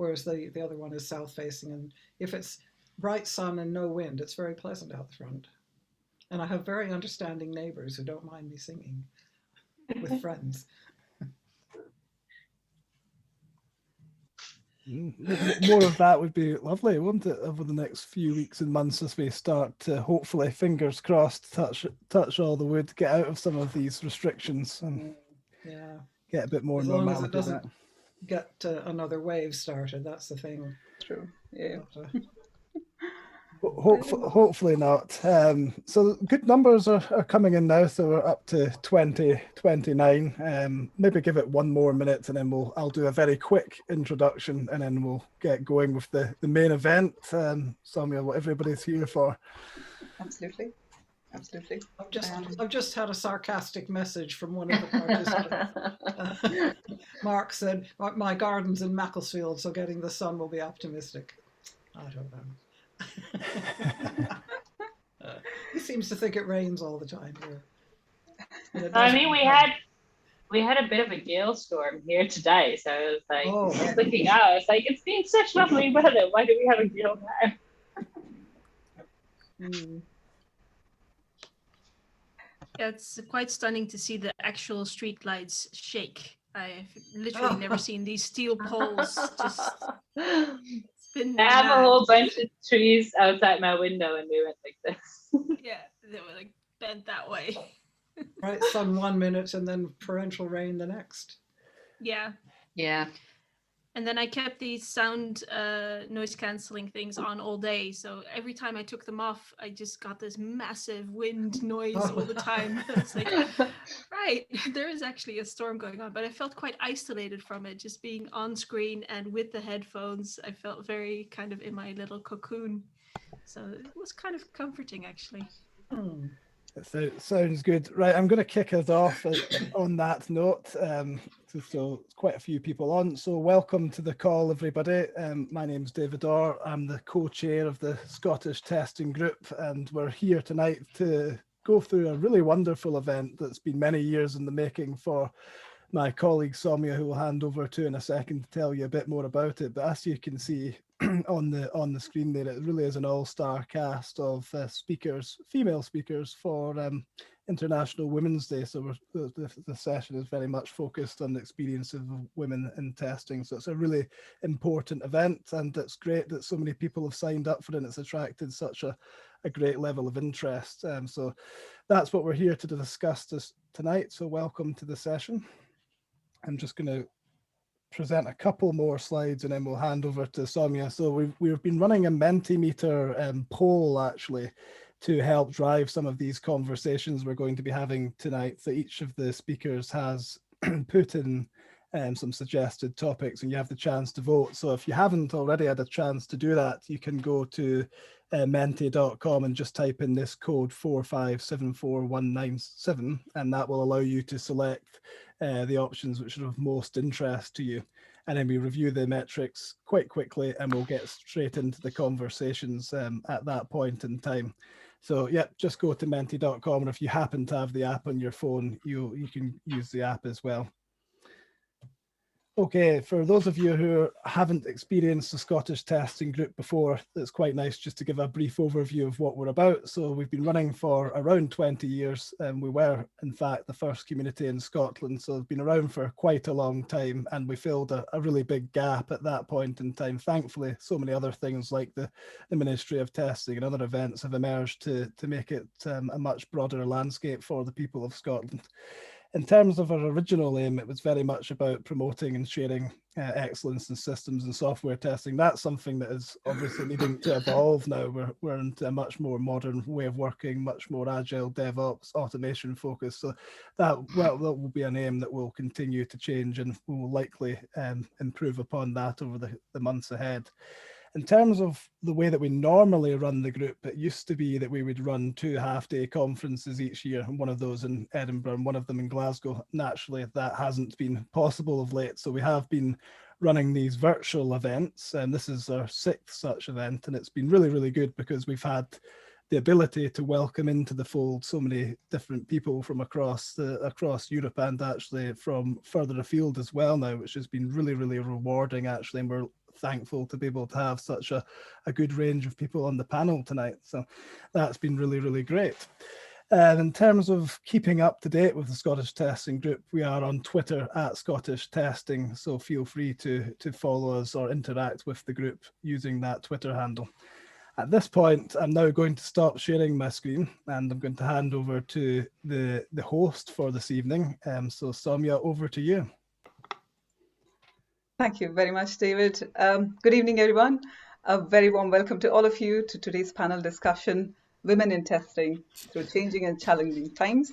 whereas the other one is south facing. And if it's bright sun and no wind, it's very pleasant out the front. And I have very understanding neighbors who don't mind me singing with friends. More of that would be lovely, wouldn't it, over the next few weeks and months as we start to, hopefully, fingers crossed, touch all the wood, get out of some of these restrictions and Yeah, get a bit more as long as it normality doesn't back. get another wave started, that's the thing. True. Yeah. But, Hopefully not. So good numbers are coming in now. So we're up to 29. Maybe give it one more minute and then I'll do a very quick introduction and then we'll get going with the main event. Soumya, what everybody's here for. Absolutely. Absolutely. I've just had a sarcastic message from one of the participants. Mark said, my garden's in Macclesfield, so getting the sun will be optimistic. I don't know. He seems to think it rains all the time here. I mean, we had a bit of a gale storm here today, so it was like looking out. It's like it's been such lovely weather. Why do we have a gale now? Yeah, it's quite stunning to see the actual street lights shake. I've literally never seen these steel poles just spin. I have a whole bunch of trees outside my window and they went like this. Yeah, they were like bent that way. Right, sun 1 minute and then torrential rain the next. Yeah. Yeah. And then I kept these sound noise cancelling things on all day. So every time I took them off, I just got this massive wind noise all the time. It's like, right, there is actually a storm going on. But I felt quite isolated from it, just being on screen and with the headphones. I felt very kind of in my little cocoon. So it was kind of comforting, actually. It sounds good. Right, I'm going to kick us off on that note. So quite a few people on. So welcome to the call, everybody. My name's David Orr. I'm the co-chair of the Scottish Testing Group, and we're here tonight to go through a really wonderful event that's been many years in the making for my colleague Soumya, who will hand over to in a second to tell you a bit more about it. But as you can see on the screen there, it really is an all-star cast of speakers, female speakers for International Women's Day. So the session is very much focused on the experience of women in testing. So it's a really important event, and it's great that so many people have signed up for it. And it's attracted such a great level of interest. So that's what we're here to discuss tonight. So welcome to the session. I'm just going to present a couple more slides and then we'll hand over to Soumya. So we've been running a Mentimeter poll actually to help drive some of these conversations we're going to be having tonight. So each of the speakers has put in some suggested topics and you have the chance to vote. So if you haven't already had a chance to do that, you can go to menti.com and just type in this code 4574197 and that will allow you to select the options which are of most interest to you. And then we review the metrics quite quickly and we'll get straight into the conversations at that point in time. So yeah, just go to menti.com, and if you happen to have the app on your phone, you can use the app as well. Okay, for those of you who haven't experienced the Scottish Testing Group before, it's quite nice just to give a brief overview of what we're about. So we've been running for around 20 years, and we were, in fact, the first community in Scotland. So we've been around for quite a long time, and we filled a really big gap at that point in time. Thankfully, so many other things like the Ministry of Testing and other events have emerged to make it a much broader landscape for the people of Scotland. In terms of our original aim, it was very much about promoting and sharing excellence in systems and software testing. That's something that is obviously needing to evolve now. We're into a much more modern way of working, much more agile DevOps, automation focused. So that will be an aim that will continue to change, and we will likely improve upon that over the months ahead. In terms of the way that we normally run the group, it used to be that we would run 2 half-day conferences each year, and one of those in Edinburgh and one of them in Glasgow. Naturally, that hasn't been possible of late, so we have been running these virtual events, and this is our 6th such event, and it's been really, really good because we've had the ability to welcome into the fold so many different people from across Europe and actually from further afield as well now, which has been really, really rewarding actually, and we're thankful to be able to have such a good range of people on the panel tonight. So that's been really, really great. And in terms of keeping up to date with the Scottish Testing Group, we are on Twitter at Scottish Testing, so feel free to follow us or interact with the group using that Twitter handle. At this point, I'm now going to stop sharing my screen and I'm going to hand over to the host for this evening. So Soumya, over to you. Thank you very much, David. Good evening, everyone. A very warm welcome to all of you to today's panel discussion, Women in Testing Through Changing and Challenging Times.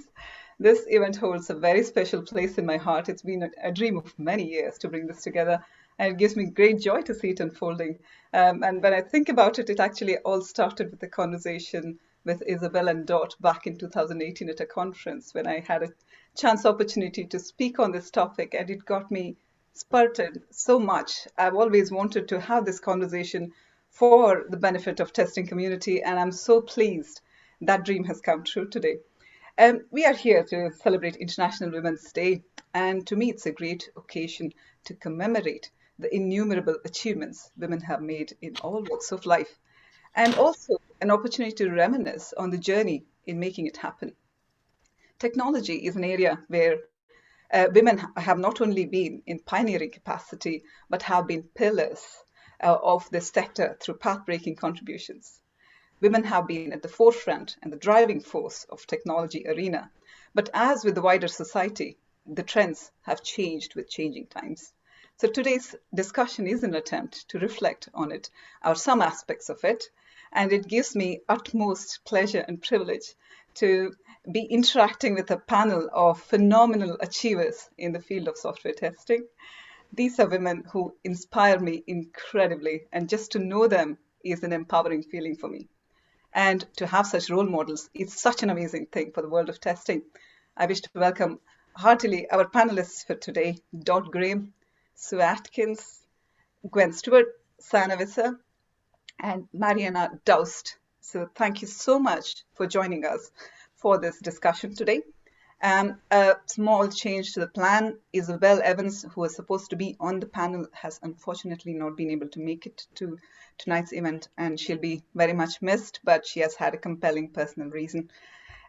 This event holds a very special place in my heart. It's been a dream of many years to bring this together, and it gives me great joy to see it unfolding. And when I think about it, it actually all started with a conversation with Isabel and Dot back in 2018 at a conference when I had a chance opportunity to speak on this topic, and it got me spurted so much. I've always wanted to have this conversation for the benefit of testing community, and I'm so pleased that dream has come true today. We are here to celebrate International Women's Day, and to me it's a great occasion to commemorate the innumerable achievements women have made in all walks of life, and also an opportunity to reminisce on the journey in making it happen. Technology is an area where women have not only been in pioneering capacity, but have been pillars of this sector through path-breaking contributions. Women have been at the forefront and the driving force of technology arena. But as with the wider society, the trends have changed with changing times. So today's discussion is an attempt to reflect on it, or some aspects of it, and it gives me utmost pleasure and privilege to be interacting with a panel of phenomenal achievers in the field of software testing. These are women who inspire me incredibly, and just to know them is an empowering feeling for me. And to have such role models is such an amazing thing for the world of testing. I wish to welcome heartily our panelists for today, Dot Graham, Sue Atkins, Gwen Stewart, Sana Visser, and Mariana Doust. So thank you so much for joining us for this discussion today. A small change to the plan. Isabel Evans, who was supposed to be on the panel, has unfortunately not been able to make it to tonight's event, and she'll be very much missed, but she has had a compelling personal reason.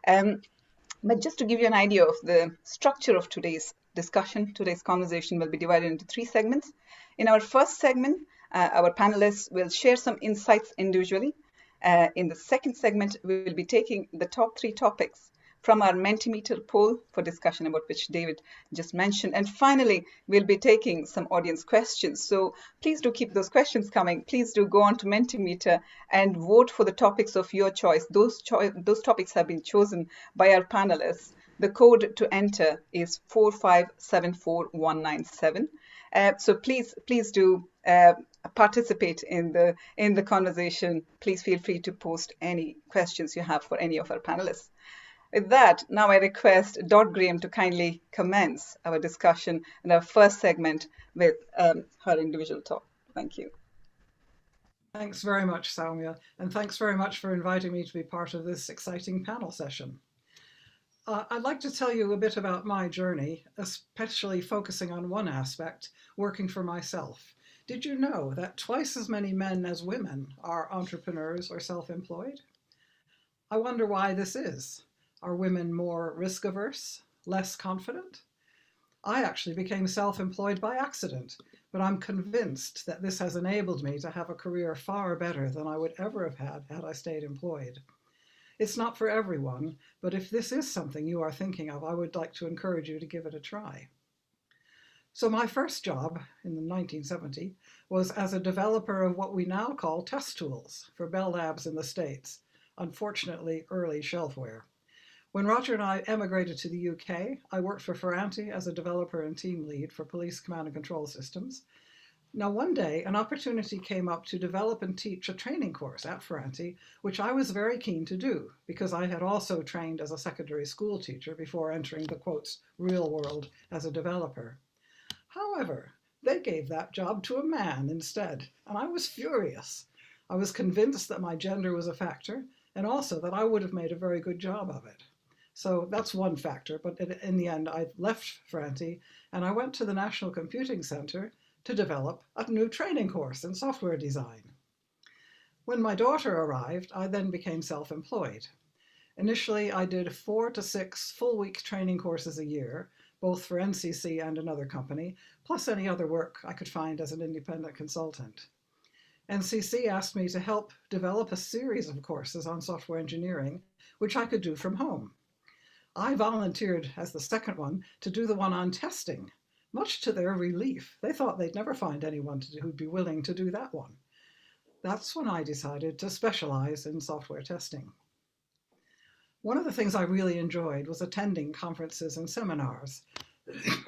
But just to give you an idea of the structure of today's discussion, today's conversation will be divided into 3 segments. In our first segment, our panelists will share some insights individually. In the second segment, we will be taking the top 3 topics from our Mentimeter poll for discussion, about which David just mentioned. And finally, we'll be taking some audience questions. So please do keep those questions coming. Please do go on to Mentimeter and vote for the topics of your choice. Those topics have been chosen by our panelists. The code to enter is 4574197. So please do participate in the conversation. Please feel free to post any questions you have for any of our panelists. With that, now I request Dot Graham to kindly commence our discussion in our first segment with her individual talk. Thank you. Thanks very much, Soumya, and thanks very much for inviting me to be part of this exciting panel session. I'd like to tell you a bit about my journey, especially focusing on one aspect, working for myself. Did you know that twice as many men as women are entrepreneurs or self-employed? I wonder why this is. Are women more risk-averse, less confident? I actually became self-employed by accident, but I'm convinced that this has enabled me to have a career far better than I would ever have had I stayed employed. It's not for everyone, but if this is something you are thinking of, I would like to encourage you to give it a try. So my first job in 1970 was as a developer of what we now call test tools for Bell Labs in the States, unfortunately early shelfware. When Roger and I emigrated to the UK, I worked for Ferranti as a developer and team lead for police command and control systems. Now, one day, an opportunity came up to develop and teach a training course at Ferranti, which I was very keen to do because I had also trained as a secondary school teacher before entering the, quotes, real world as a developer. However, they gave that job to a man instead, and I was furious. I was convinced that my gender was a factor, and also that I would have made a very good job of it. So that's one factor, but in the end, I left Ferranti and I went to the National Computing Center to develop a new training course in software design. When my daughter arrived, I then became self-employed. Initially, I did 4 to 6 full-week training courses a year, both for NCC and another company, plus any other work I could find as an independent consultant. NCC asked me to help develop a series of courses on software engineering, which I could do from home. I volunteered as the second one to do the one on testing. Much to their relief, they thought they'd never find anyone who'd be willing to do that one. That's when I decided to specialize in software testing. One of the things I really enjoyed was attending conferences and seminars,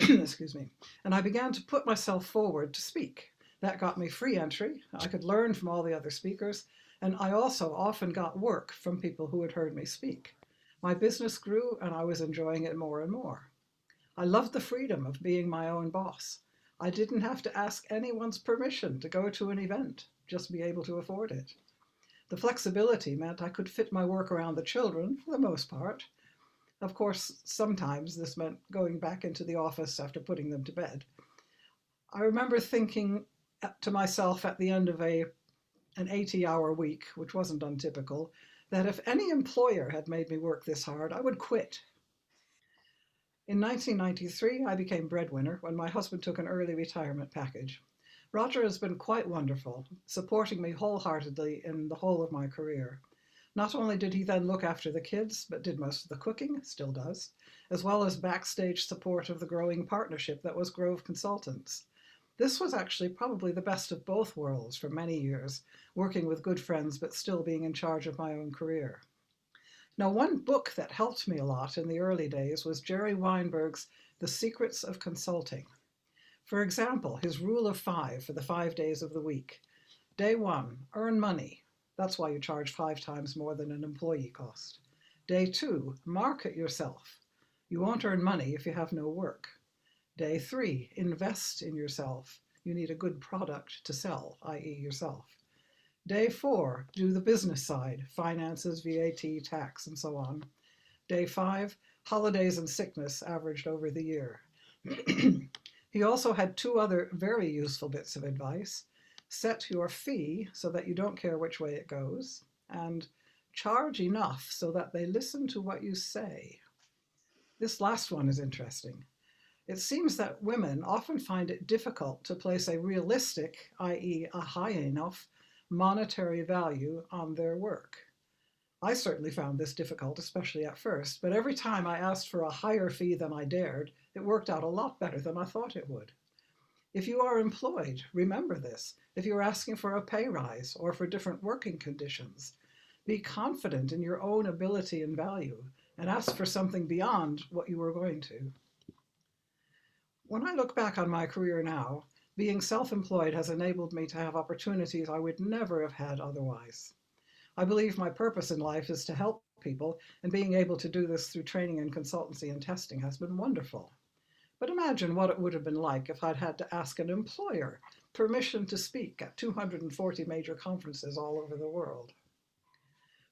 excuse me, and I began to put myself forward to speak. That got me free entry. I could learn from all the other speakers, and I also often got work from people who had heard me speak. My business grew, and I was enjoying it more and more. I loved the freedom of being my own boss. I didn't have to ask anyone's permission to go to an event, just be able to afford it. The flexibility meant I could fit my work around the children for the most part. Of course, sometimes this meant going back into the office after putting them to bed. I remember thinking to myself at the end of an 80-hour week, which wasn't untypical, that if any employer had made me work this hard, I would quit. In 1993, I became breadwinner when my husband took an early retirement package. Roger has been quite wonderful, supporting me wholeheartedly in the whole of my career. Not only did he then look after the kids, but did most of the cooking, still does, as well as backstage support of the growing partnership that was Grove Consultants. This was actually probably the best of both worlds for many years, working with good friends but still being in charge of my own career. Now, one book that helped me a lot in the early days was Jerry Weinberg's The Secrets of Consulting. For example, his rule of 5 for the 5 days of the week. Day 1, earn money. That's why you charge 5 times more than an employee cost. Day 2, market yourself. You won't earn money if you have no work. Day 3, invest in yourself. You need a good product to sell, i.e. yourself. Day 4, do the business side, finances, VAT, tax, and so on. Day 5, holidays and sickness averaged over the year. He also had 2 other very useful bits of advice. Set your fee so that you don't care which way it goes, and charge enough so that they listen to what you say. This last one is interesting. It seems that women often find it difficult to place a realistic, i.e. a high enough, monetary value on their work. I certainly found this difficult, especially at first, but every time I asked for a higher fee than I dared, it worked out a lot better than I thought it would. If you are employed, remember this. If you're asking for a pay rise or for different working conditions, be confident in your own ability and value and ask for something beyond what you were going to. When I look back on my career now, being self-employed has enabled me to have opportunities I would never have had otherwise. I believe my purpose in life is to help people, and being able to do this through training and consultancy and testing has been wonderful. But imagine what it would have been like if I'd had to ask an employer permission to speak at 240 major conferences all over the world.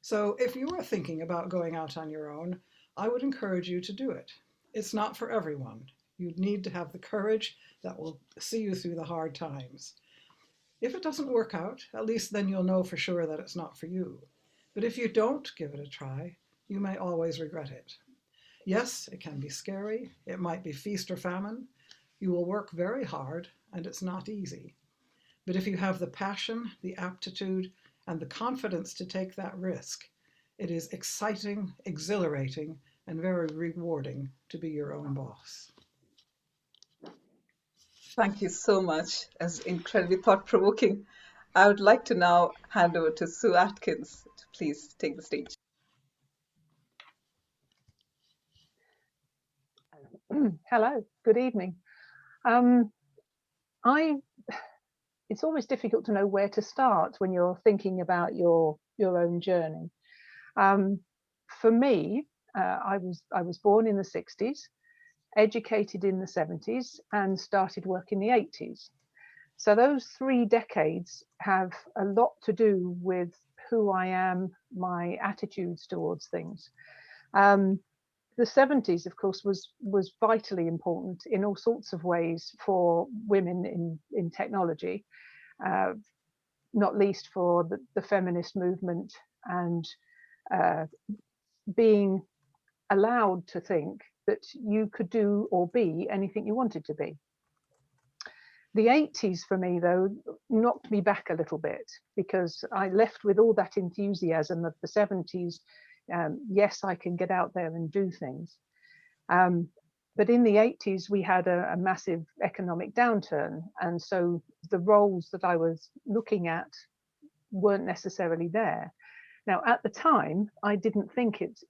So if you are thinking about going out on your own, I would encourage you to do it. It's not for everyone. You need to have the courage that will see you through the hard times. If it doesn't work out, at least then you'll know for sure that it's not for you. But if you don't give it a try, you may always regret it. Yes, it can be scary. It might be feast or famine. You will work very hard, and it's not easy. But if you have the passion, the aptitude, and the confidence to take that risk, it is exciting, exhilarating, and very rewarding to be your own boss. Thank you so much. As incredibly thought-provoking. I would like to now hand over to Sue Atkins to please take the stage. Hello, good evening. It's always difficult to know where to start when you're thinking about your own journey. For me, I was born in the 60s, educated in the 70s, and started work in the 80s. So those 3 decades have a lot to do with who I am, my attitudes towards things. the 70s, of course, was vitally important in all sorts of ways for women in technology, not least for the feminist movement and being allowed to think that you could do or be anything you wanted to be. The 80s for me, though, knocked me back a little bit, because I left with all that enthusiasm of the 70s. Yes, I can get out there and do things. But in the 80s, we had a massive economic downturn. And so the roles that I was looking at weren't necessarily there. Now, at the time, I didn't think it's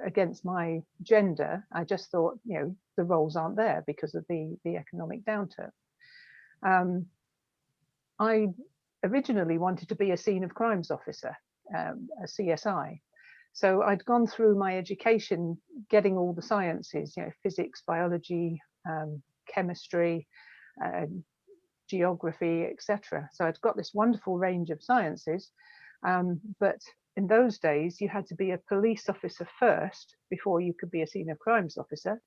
against my gender. I just thought, you know, the roles aren't there because of the economic downturn. I originally wanted to be a scene of crimes officer, a CSI. So I'd gone through my education, getting all the sciences, you know, physics, biology, chemistry, geography, etc. So I'd got this wonderful range of sciences. But in those days, you had to be a police officer first before you could be a senior crimes officer.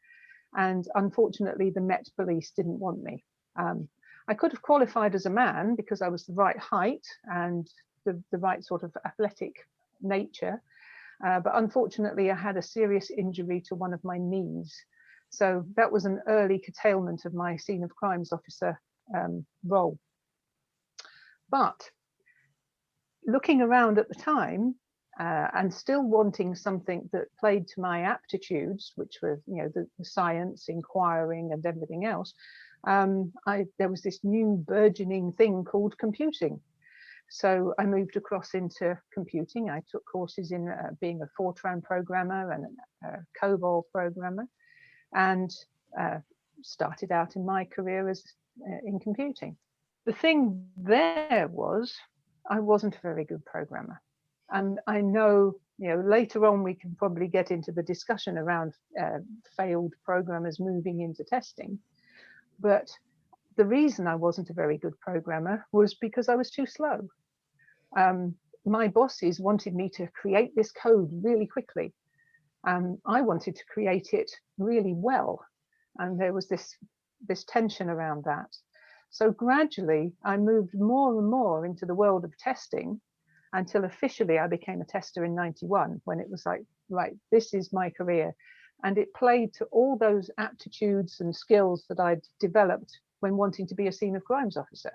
And unfortunately, the Met Police didn't want me. I could have qualified as a man because I was the right height and the right sort of athletic nature. But unfortunately, I had a serious injury to one of my knees. So that was an early curtailment of my scene of crimes officer role. But looking around at the time and still wanting something that played to my aptitudes, which were, you know, the science, inquiring and everything else, there was this new burgeoning thing called computing. So I moved across into computing. I took courses in being a Fortran programmer and a COBOL programmer, and started out in my career as in computing. The thing there was, I wasn't a very good programmer. And I know, you know, later on we can probably get into the discussion around failed programmers moving into testing. But the reason I wasn't a very good programmer was because I was too slow. My bosses wanted me to create this code really quickly. I wanted to create it really well. And there was this tension around that. So gradually, I moved more and more into the world of testing until officially I became a tester in '91, when it was like, right, this is my career. And it played to all those aptitudes and skills that I'd developed when wanting to be a scene of crimes officer.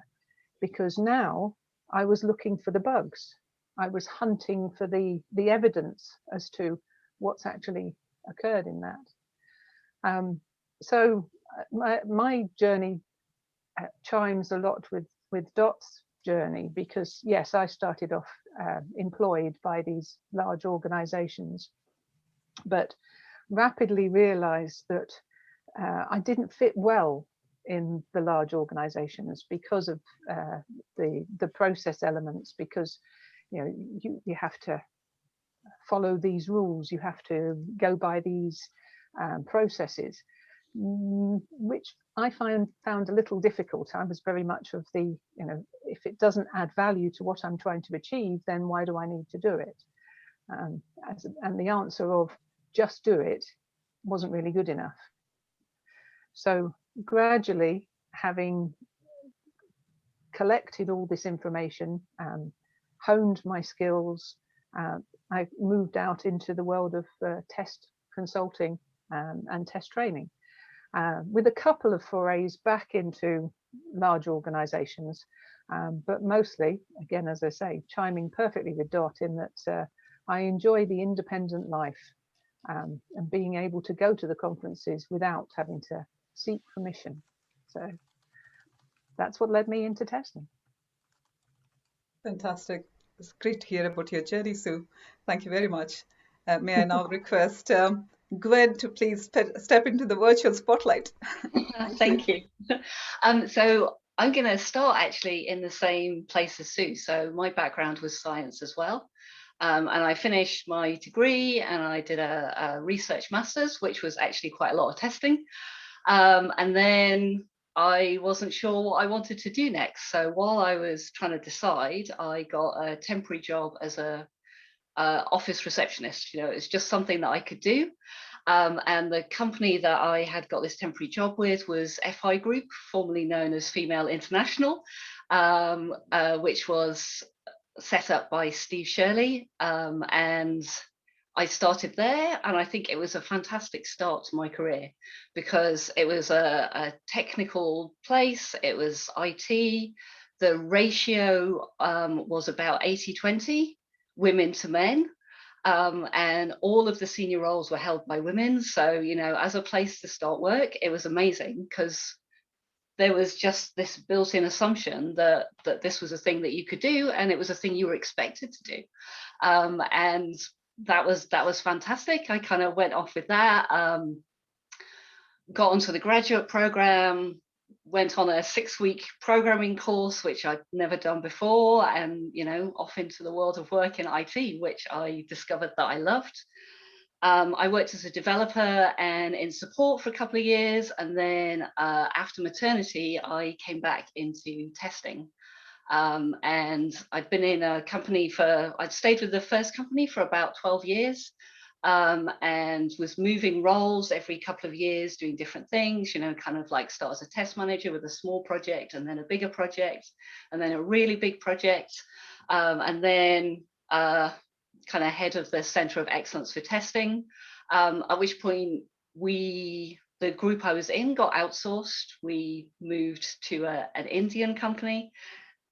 Because now I was looking for the bugs. I was hunting for the evidence as to what's actually occurred in that. So my journey chimes a lot with Dot's journey, because yes, I started off employed by these large organizations, but rapidly realized that I didn't fit well in the large organizations because of the process elements, because you know you have to follow these rules, you have to go by these processes, which I found a little difficult. I was very much of the, you know, if it doesn't add value to what I'm trying to achieve, then why do I need to do it? And the answer of just do it wasn't really good enough. So gradually, having collected all this information, honed my skills, I moved out into the world of test consulting and test training, with a couple of forays back into large organizations, but mostly, again, as I say, chiming perfectly with Dot in that I enjoy the independent life and being able to go to the conferences without having to seek permission. So that's what led me into testing. Fantastic. It's great to hear about your journey, Sue. Thank you very much. May I now request Gwen to please step into the virtual spotlight. Thank you. So I'm going to start actually in the same place as Sue. So my background was science as well. And I finished my degree and I did a research master's, which was actually quite a lot of testing. And then I wasn't sure what I wanted to do next. So while I was trying to decide, I got a temporary job as a office receptionist. You know, it's just something that I could do. And the company that I had got this temporary job with was FI Group, formerly known as Female International, which was set up by Steve Shirley. And I started there, and I think it was a fantastic start to my career because it was a technical place, it was IT. The ratio was about 80-20 women to men. And all of the senior roles were held by women. So, you know, as a place to start work, it was amazing because there was just this built-in assumption that this was a thing that you could do, and it was a thing you were expected to do. And that was fantastic. I kind of went off with that, got onto the graduate program, went on a 6-week programming course, which I'd never done before, and, you know, off into the world of work in IT, which I discovered that I loved. I worked as a developer and in support for a couple of years, and then after maternity, I came back into testing. And I'd been in a company I'd stayed with the first company for about 12 years, and was moving roles every couple of years, doing different things, you know, kind of like start as a test manager with a small project, and then a bigger project, and then a really big project, and then kind of head of the Center of Excellence for Testing, at which point the group I was in got outsourced. We moved to an Indian company.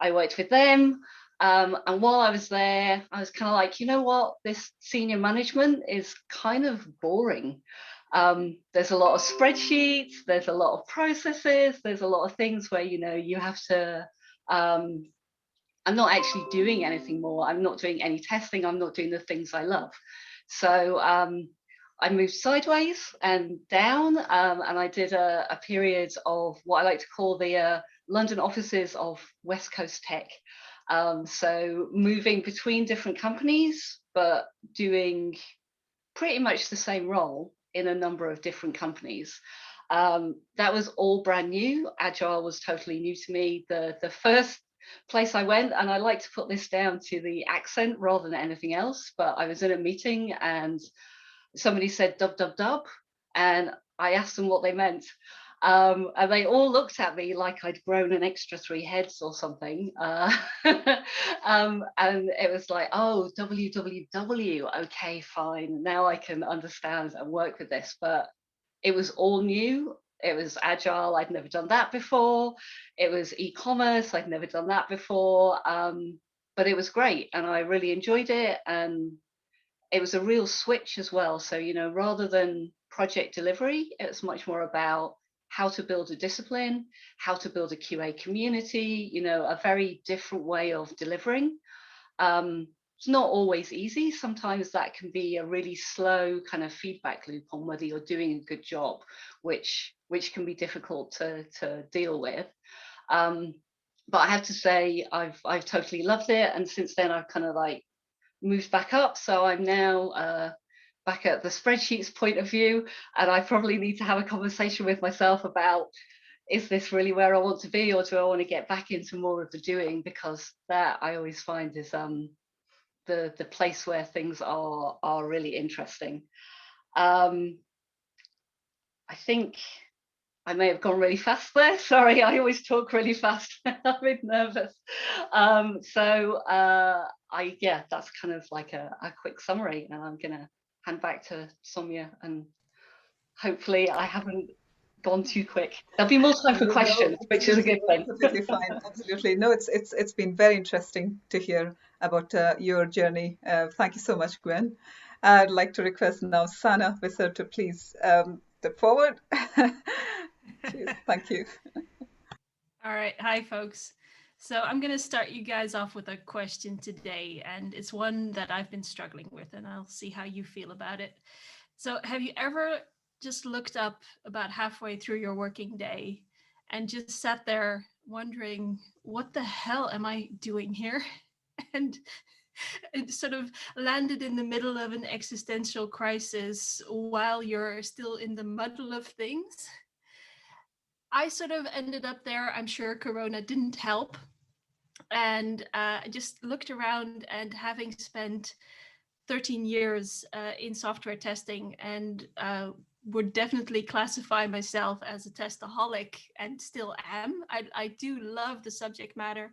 I worked with them. And while I was there, I was kind of like, you know what, this senior management is kind of boring. There's a lot of spreadsheets, there's a lot of processes, there's a lot of things where, you know, you have to, I'm not actually doing anything more. I'm not doing any testing. I'm not doing the things I love. So I moved sideways and down, and I did a period of what I like to call the London offices of West Coast Tech. So moving between different companies, but doing pretty much the same role in a number of different companies. That was all brand new. Agile was totally new to me. The first place I went, and I like to put this down to the accent rather than anything else, but I was in a meeting and somebody said dub dub dub, and I asked them what they meant, and they all looked at me like I'd grown an extra 3 heads or something, and it was like, oh, www, okay, fine, now I can understand and work with this. But it was all new. It was agile. I'd never done that before. It was e-commerce. I'd never done that before. But it was great, and I really enjoyed it. And it was a real switch as well. So, you know, rather than project delivery, it's much more about how to build a discipline, how to build a QA community, you know, a very different way of delivering. It's not always easy. Sometimes that can be a really slow kind of feedback loop on whether you're doing a good job, which can be difficult to deal with. But I have to say, I've totally loved it. And since then, I've kind of like moved back up. So I'm now back at the spreadsheets point of view, and I probably need to have a conversation with myself about, is this really where I want to be, or do I want to get back into more of the doing? Because that I always find is the place where things are really interesting. I think I may have gone really fast there. Sorry, I always talk really fast. I'm a bit nervous. Yeah, that's kind of like a quick summary, and I'm gonna hand back to Soumya, and hopefully I haven't gone too quick. There'll be more time for questions, which is a good thing. Absolutely fine. Absolutely. No, it's been very interesting to hear about your journey. Thank you so much, Gwen. I'd like to request now Sana Visser to please step forward. Cheers. Thank you. All right. Hi, folks. So I'm going to start you guys off with a question today, and it's one that I've been struggling with, and I'll see how you feel about it. So have you ever just looked up about halfway through your working day and just sat there wondering, what the hell am I doing here? And it sort of landed in the middle of an existential crisis while you're still in the muddle of things. I sort of ended up there. I'm sure Corona didn't help. And I just looked around, and having spent 13 years in software testing, and would definitely classify myself as a testaholic, and still am. I do love the subject matter,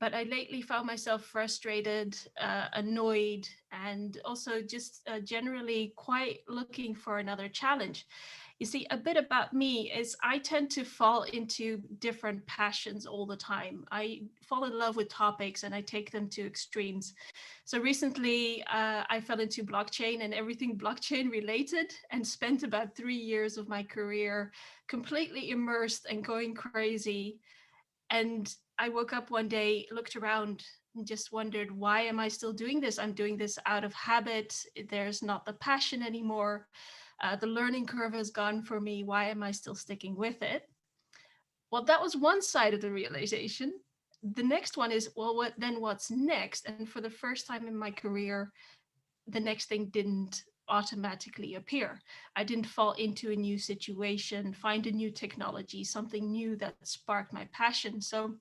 but I lately found myself frustrated, annoyed, and also just generally quite looking for another challenge. You see, a bit about me is I tend to fall into different passions all the time. I fall in love with topics and I take them to extremes. So recently I fell into blockchain and everything blockchain related, and spent about 3 years of my career completely immersed and going crazy. And I woke up one day, looked around, and just wondered, why am I still doing this? I'm doing this out of habit. There's not the passion anymore. The learning curve has gone for me. Why am I still sticking with it? Well, that was one side of the realization. The next one is, well, what's next? And for the first time in my career, the next thing didn't automatically appear. I didn't fall into a new situation, find a new technology, something new that sparked my passion. So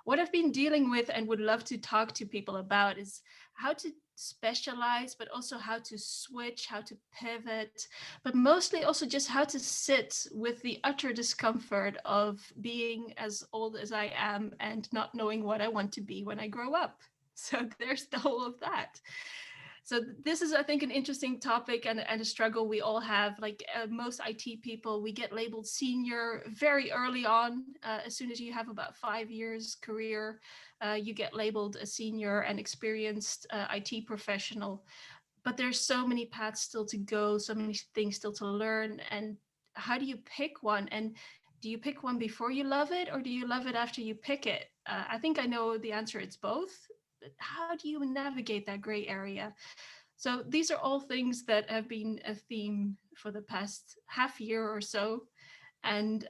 what I've been dealing with and would love to talk to people about is how to specialize, but also how to switch, how to pivot, but mostly also just how to sit with the utter discomfort of being as old as I am and not knowing what I want to be when I grow up. So there's the whole of that. So this is, I think, an interesting topic and a struggle we all have. Like most IT people, we get labeled senior very early on. As soon as you have about 5 years career, you get labeled a senior and experienced IT professional. But there's so many paths still to go, so many things still to learn. And how do you pick one? And do you pick one before you love it, or do you love it after you pick it? I think I know the answer. It's both. How do you navigate that gray area? So these are all things that have been a theme for the past half year or so. And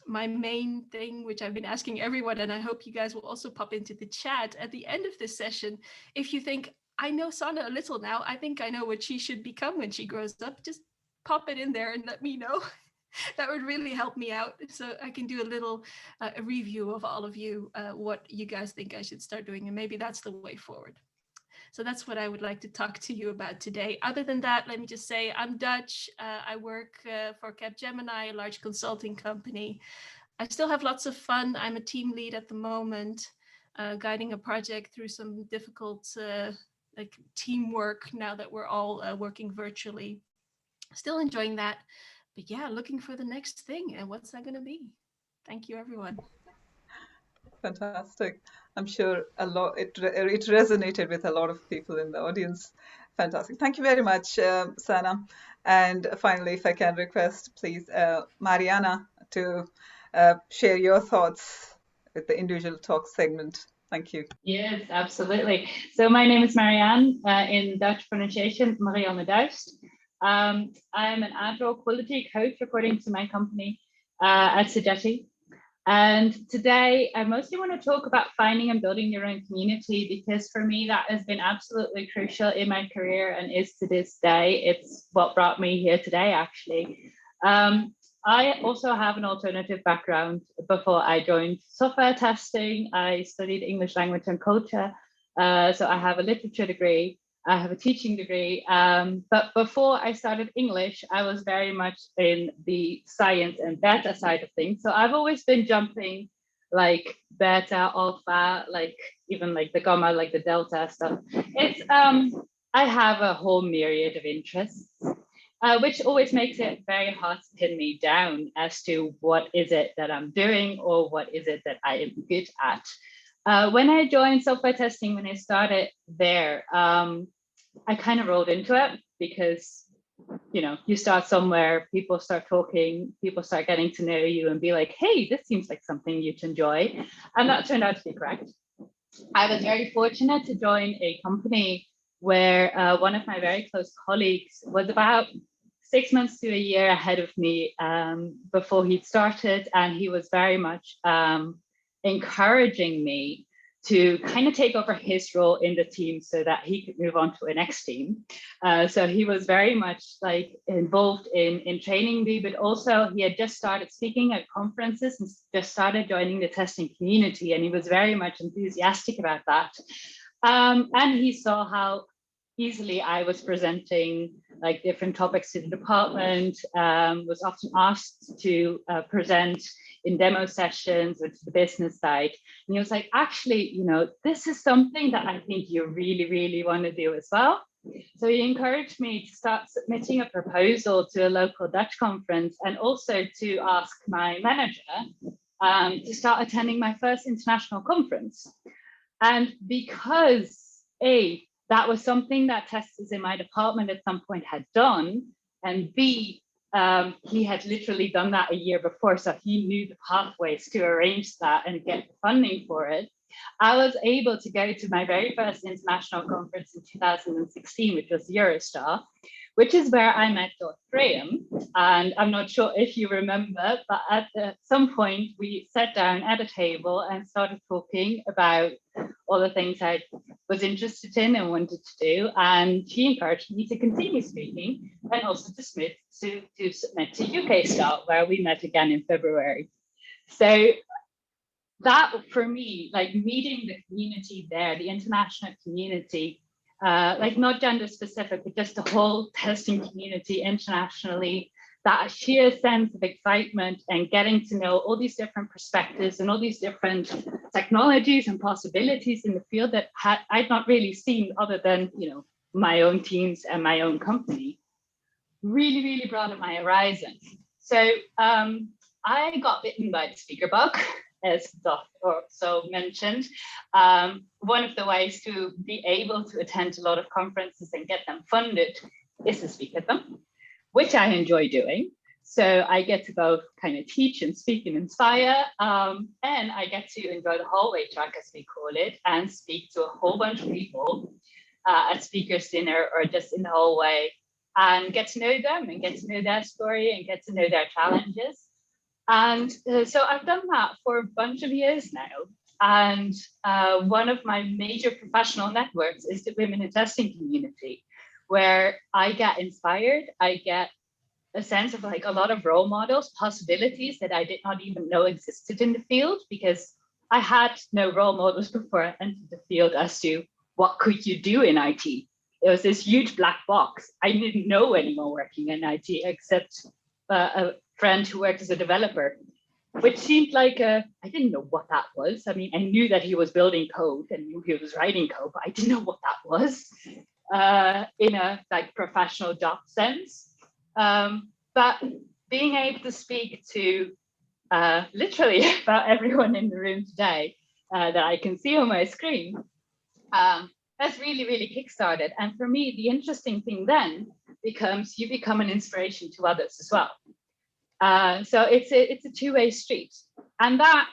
my main thing, which I've been asking everyone, and I hope you guys will also pop into the chat at the end of this session, if you think, I know Sana a little now, I think I know what she should become when she grows up, just pop it in there and let me know. That would really help me out, so I can do a little a review of all of you, what you guys think I should start doing, and maybe that's the way forward. So that's what I would like to talk to you about today. Other than that, let me just say I'm Dutch. I work for Capgemini, a large consulting company. I still have lots of fun. I'm a team lead at the moment, guiding a project through some difficult like teamwork now that we're all working virtually. Still enjoying that. But yeah, looking for the next thing. And what's that going to be? Thank you, everyone. Fantastic. I'm sure it resonated with a lot of people in the audience. Fantastic. Thank you very much, Sana. And finally, if I can request, please, Mariana, to share your thoughts with the individual talk segment. Thank you. Yes, absolutely. So my name is Marianne, in Dutch pronunciation, Marianne Duist. I'm an agile quality coach according to my company at STG. And today I mostly want to talk about finding and building your own community, because for me that has been absolutely crucial in my career and is to this day. It's what brought me here today, actually. I also have an alternative background. Before I joined software testing, I studied English language and culture. So I have a literature degree. I have a teaching degree, but before I started English, I was very much in the science and data side of things. So I've always been jumping like beta, alpha, like even like the gamma, like the delta stuff. It's I have a whole myriad of interests, which always makes it very hard to pin me down as to what is it that I'm doing or what is it that I am good at. When I joined software testing, when I started there, I kind of rolled into it because, you know, you start somewhere, people start talking, people start getting to know you and be like, hey, this seems like something you'd enjoy. And that turned out to be correct. I was very fortunate to join a company where one of my very close colleagues was about 6 months to a year ahead of me before he'd started. And he was very much encouraging me to kind of take over his role in the team so that he could move on to a next team. So he was very much like involved in training me, but also he had just started speaking at conferences and just started joining the testing community. And he was very much enthusiastic about that. And he saw how easily I was presenting like different topics to the department, was often asked to present in demo sessions or to the business side. And he was like, actually, you know, this is something that I think you really, really want to do as well. So he encouraged me to start submitting a proposal to a local Dutch conference, and also to ask my manager to start attending my first international conference. And because that was something that testers in my department at some point had done, and B, he had literally done that a year before, so he knew the pathways to arrange that and get funding for it. I was able to go to my very first international conference in 2016, which was Eurostar, which is where I met Dr. Graham. And I'm not sure if you remember, but at some point we sat down at a table and started talking about all the things I was interested in and wanted to do. And he encouraged me to continue speaking and also to submit to UK Star, where we met again in February. So that for me, like meeting the community there, the international community, like not gender specific, but just the whole testing community internationally, that sheer sense of excitement and getting to know all these different perspectives and all these different technologies and possibilities in the field that I'd not really seen other than, you know, my own teams and my own company, really, really broadened my horizon. So I got bitten by the speaker bug, as so mentioned. One of the ways to be able to attend a lot of conferences and get them funded is to speak at them, which I enjoy doing. So I get to both kind of teach and speak and inspire, and I get to enjoy the hallway track, as we call it, and speak to a whole bunch of people at speakers dinner or just in the hallway, and get to know them and get to know their story and get to know their challenges. And so I've done that for a bunch of years now. And one of my major professional networks is the women in testing community, where I get inspired. I get a sense of like a lot of role models, possibilities that I did not even know existed in the field, because I had no role models before I entered the field as to what could you do in IT. It was this huge black box. I didn't know anyone working in IT except a friend who worked as a developer, which seemed like I didn't know what that was. I mean, I knew that he was building code and knew he was writing code, but I didn't know what that was in a like professional job sense. But being able to speak to literally about everyone in the room today that I can see on my screen has really, really kickstarted. And for me, the interesting thing then becomes you become an inspiration to others as well. So it's a two-way street, and that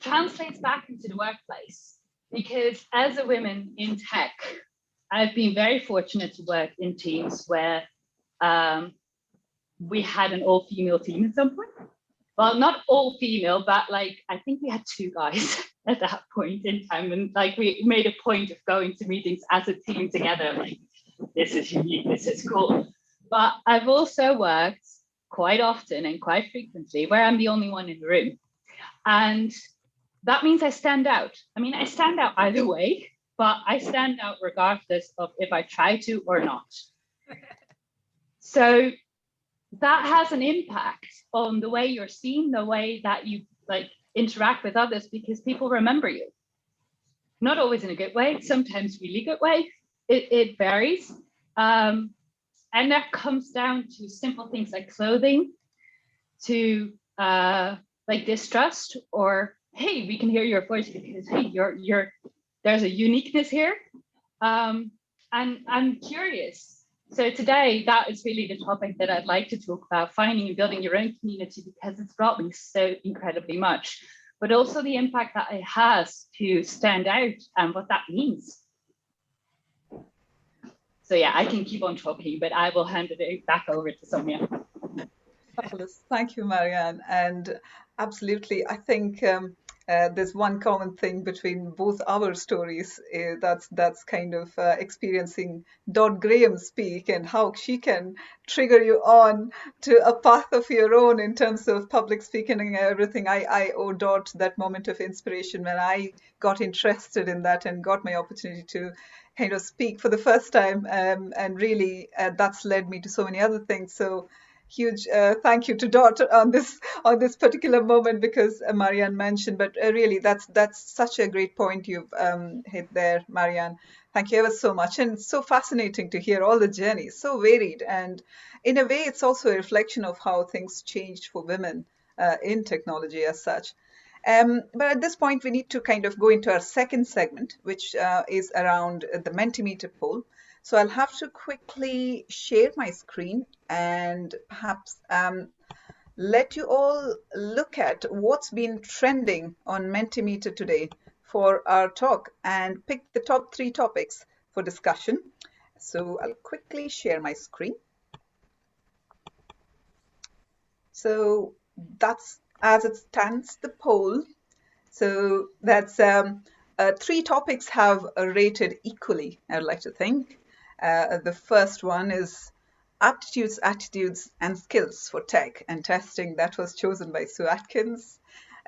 translates back into the workplace, because as a woman in tech, I've been very fortunate to work in teams where we had an all-female team at some point. Well, not all female, but like I think we had 2 guys at that point in time, and like we made a point of going to meetings as a team together. Like, this is unique, this is cool. But I've also worked quite often and quite frequently where I'm the only one in the room. And that means I stand out. I mean, I stand out either way, but I stand out regardless of if I try to or not. So that has an impact on the way you're seen, the way that you like interact with others, because people remember you. Not always in a good way, sometimes really good way. It varies. And that comes down to simple things like clothing, to like distrust, or hey, we can hear your voice because hey, there's a uniqueness here. And I'm curious. So today, that is really the topic that I'd like to talk about, finding and building your own community, because it's brought me so incredibly much, but also the impact that it has to stand out and what that means. So yeah, I can keep on talking, but I will hand it back over to Sonia. Fabulous. Thank you, Marianne. And absolutely, I think there's one common thing between both our stories. That's kind of experiencing Dot Graham speak and how she can trigger you on to a path of your own in terms of public speaking and everything. I owe Dot that moment of inspiration when I got interested in that and got my opportunity to kind of speak for the first time, and really that's led me to so many other things. So huge thank you to Dot on this particular moment, because Marianne mentioned, but really that's such a great point you've hit there, Marianne. Thank you ever so much, and so fascinating to hear all the journeys, so varied, and in a way it's also a reflection of how things changed for women in technology as such. But at this point, we need to kind of go into our second segment, which is around the Mentimeter poll. So I'll have to quickly share my screen and perhaps let you all look at what's been trending on Mentimeter today for our talk, and pick the top 3 topics for discussion. So I'll quickly share my screen. So that's, as it stands, the poll. So that's 3 topics have rated equally, I would like to think. The first one is aptitudes, attitudes, and skills for tech and testing. That was chosen by Sue Atkins.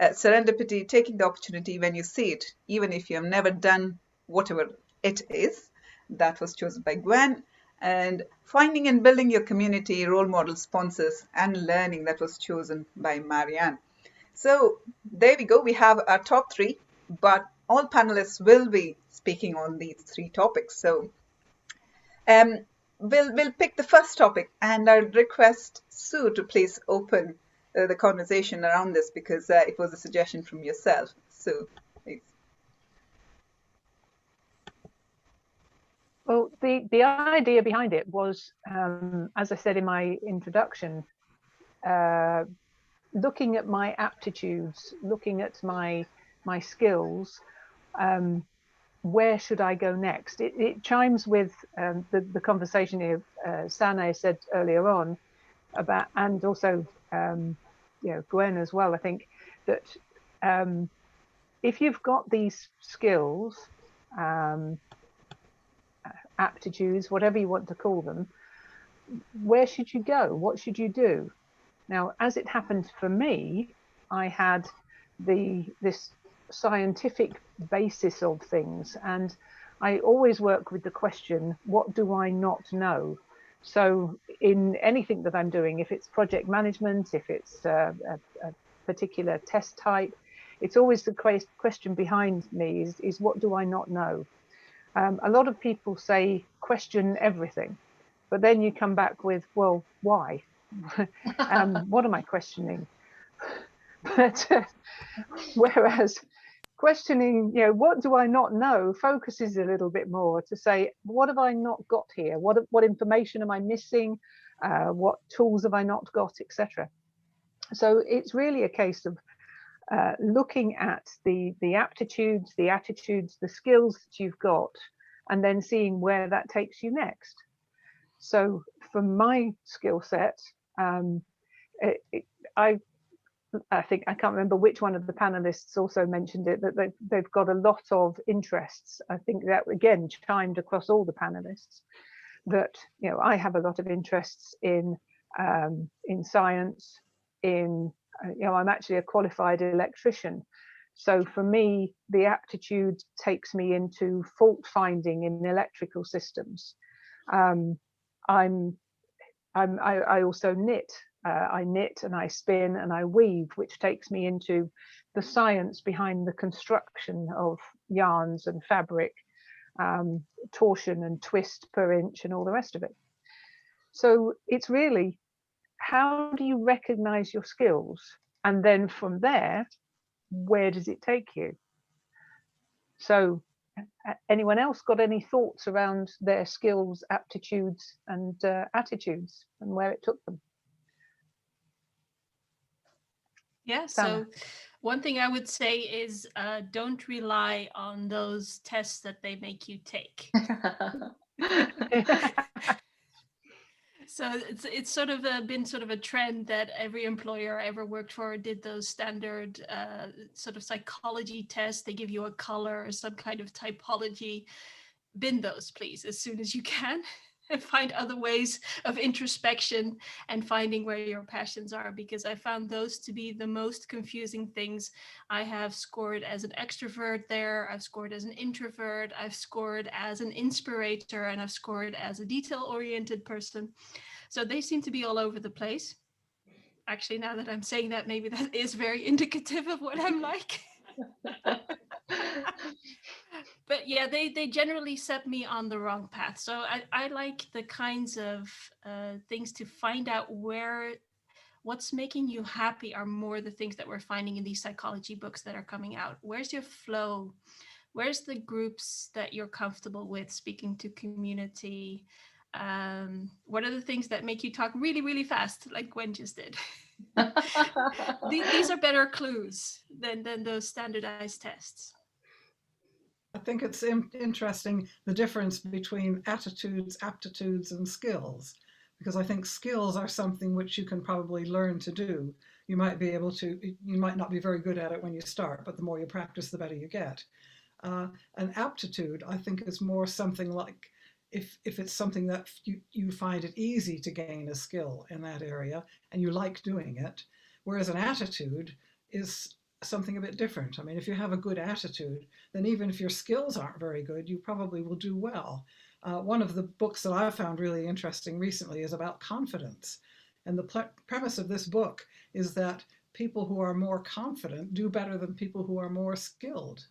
Serendipity, taking the opportunity when you see it, even if you have never done whatever it is. That was chosen by Gwen. And finding and building your community, role model sponsors, and learning. That was chosen by Marianne. So there we go. We have our top 3, but all panelists will be speaking on these 3 topics. So we'll pick the first topic, and I'll request Sue to please open the conversation around this, because it was a suggestion from yourself. Sue, please. Well, the idea behind it was, as I said in my introduction, looking at my aptitudes, looking at my skills, where should I go next? It chimes with the conversation here Sane said earlier on about, and also Gwen as well. I think that if you've got these skills, aptitudes, whatever you want to call them, where should you go? What should you do? Now, as it happened for me, I had this scientific basis of things, and I always work with the question, what do I not know? So in anything that I'm doing, if it's project management, if it's a particular test type, it's always the question behind me is what do I not know? A lot of people say question everything, but then you come back with, well, why? What am I questioning? But whereas questioning, what do I not know, focuses a little bit more to say, what have I not got here? What information am I missing? What tools have I not got, etc. So it's really a case of looking at the aptitudes, the attitudes, the skills that you've got, and then seeing where that takes you next. So for my skill set, I think, I can't remember which one of the panelists also mentioned it, that they've got a lot of interests. I think that again chimed across all the panelists, that I have a lot of interests in science, I'm actually a qualified electrician. So for me, the aptitude takes me into fault finding in electrical systems. I also knit. I knit and I spin and I weave, which takes me into the science behind the construction of yarns and fabric, torsion and twist per inch and all the rest of it. So it's really, how do you recognize your skills? And then from there, where does it take you? So anyone else got any thoughts around their skills, aptitudes and attitudes and where it took them? Yeah, so one thing I would say is don't rely on those tests that they make you take. So it's sort of been sort of a trend that every employer I ever worked for did those standard sort of psychology tests. They give you a color or some kind of typology. Bin those, please, as soon as you can. and find other ways of introspection and finding where your passions are, because I found those to be the most confusing things. I have scored as an extrovert there, I've scored as an introvert, I've scored as an inspirator, and I've scored as a detail-oriented person. So they seem to be all over the place. Actually, now that I'm saying that, maybe that is very indicative of what I'm like. But yeah, they generally set me on the wrong path. So I like the kinds of things to find out what's making you happy are more the things that we're finding in these psychology books that are coming out. Where's your flow? Where's the groups that you're comfortable with, speaking to community? What are the things that make you talk really, really fast, like Gwen just did? These are better clues than those standardized tests. I think it's interesting the difference between attitudes, aptitudes, and skills, because I think skills are something which you can probably learn to do. You might not be very good at it when you start, but the more you practice, the better you get. An aptitude, I think, is more something like if it's something that you find it easy to gain a skill in that area and you like doing it, whereas an attitude is something a bit different. I mean, if you have a good attitude, then even if your skills aren't very good, you probably will do well. One of the books that I've found really interesting recently is about confidence. And the premise of this book is that people who are more confident do better than people who are more skilled.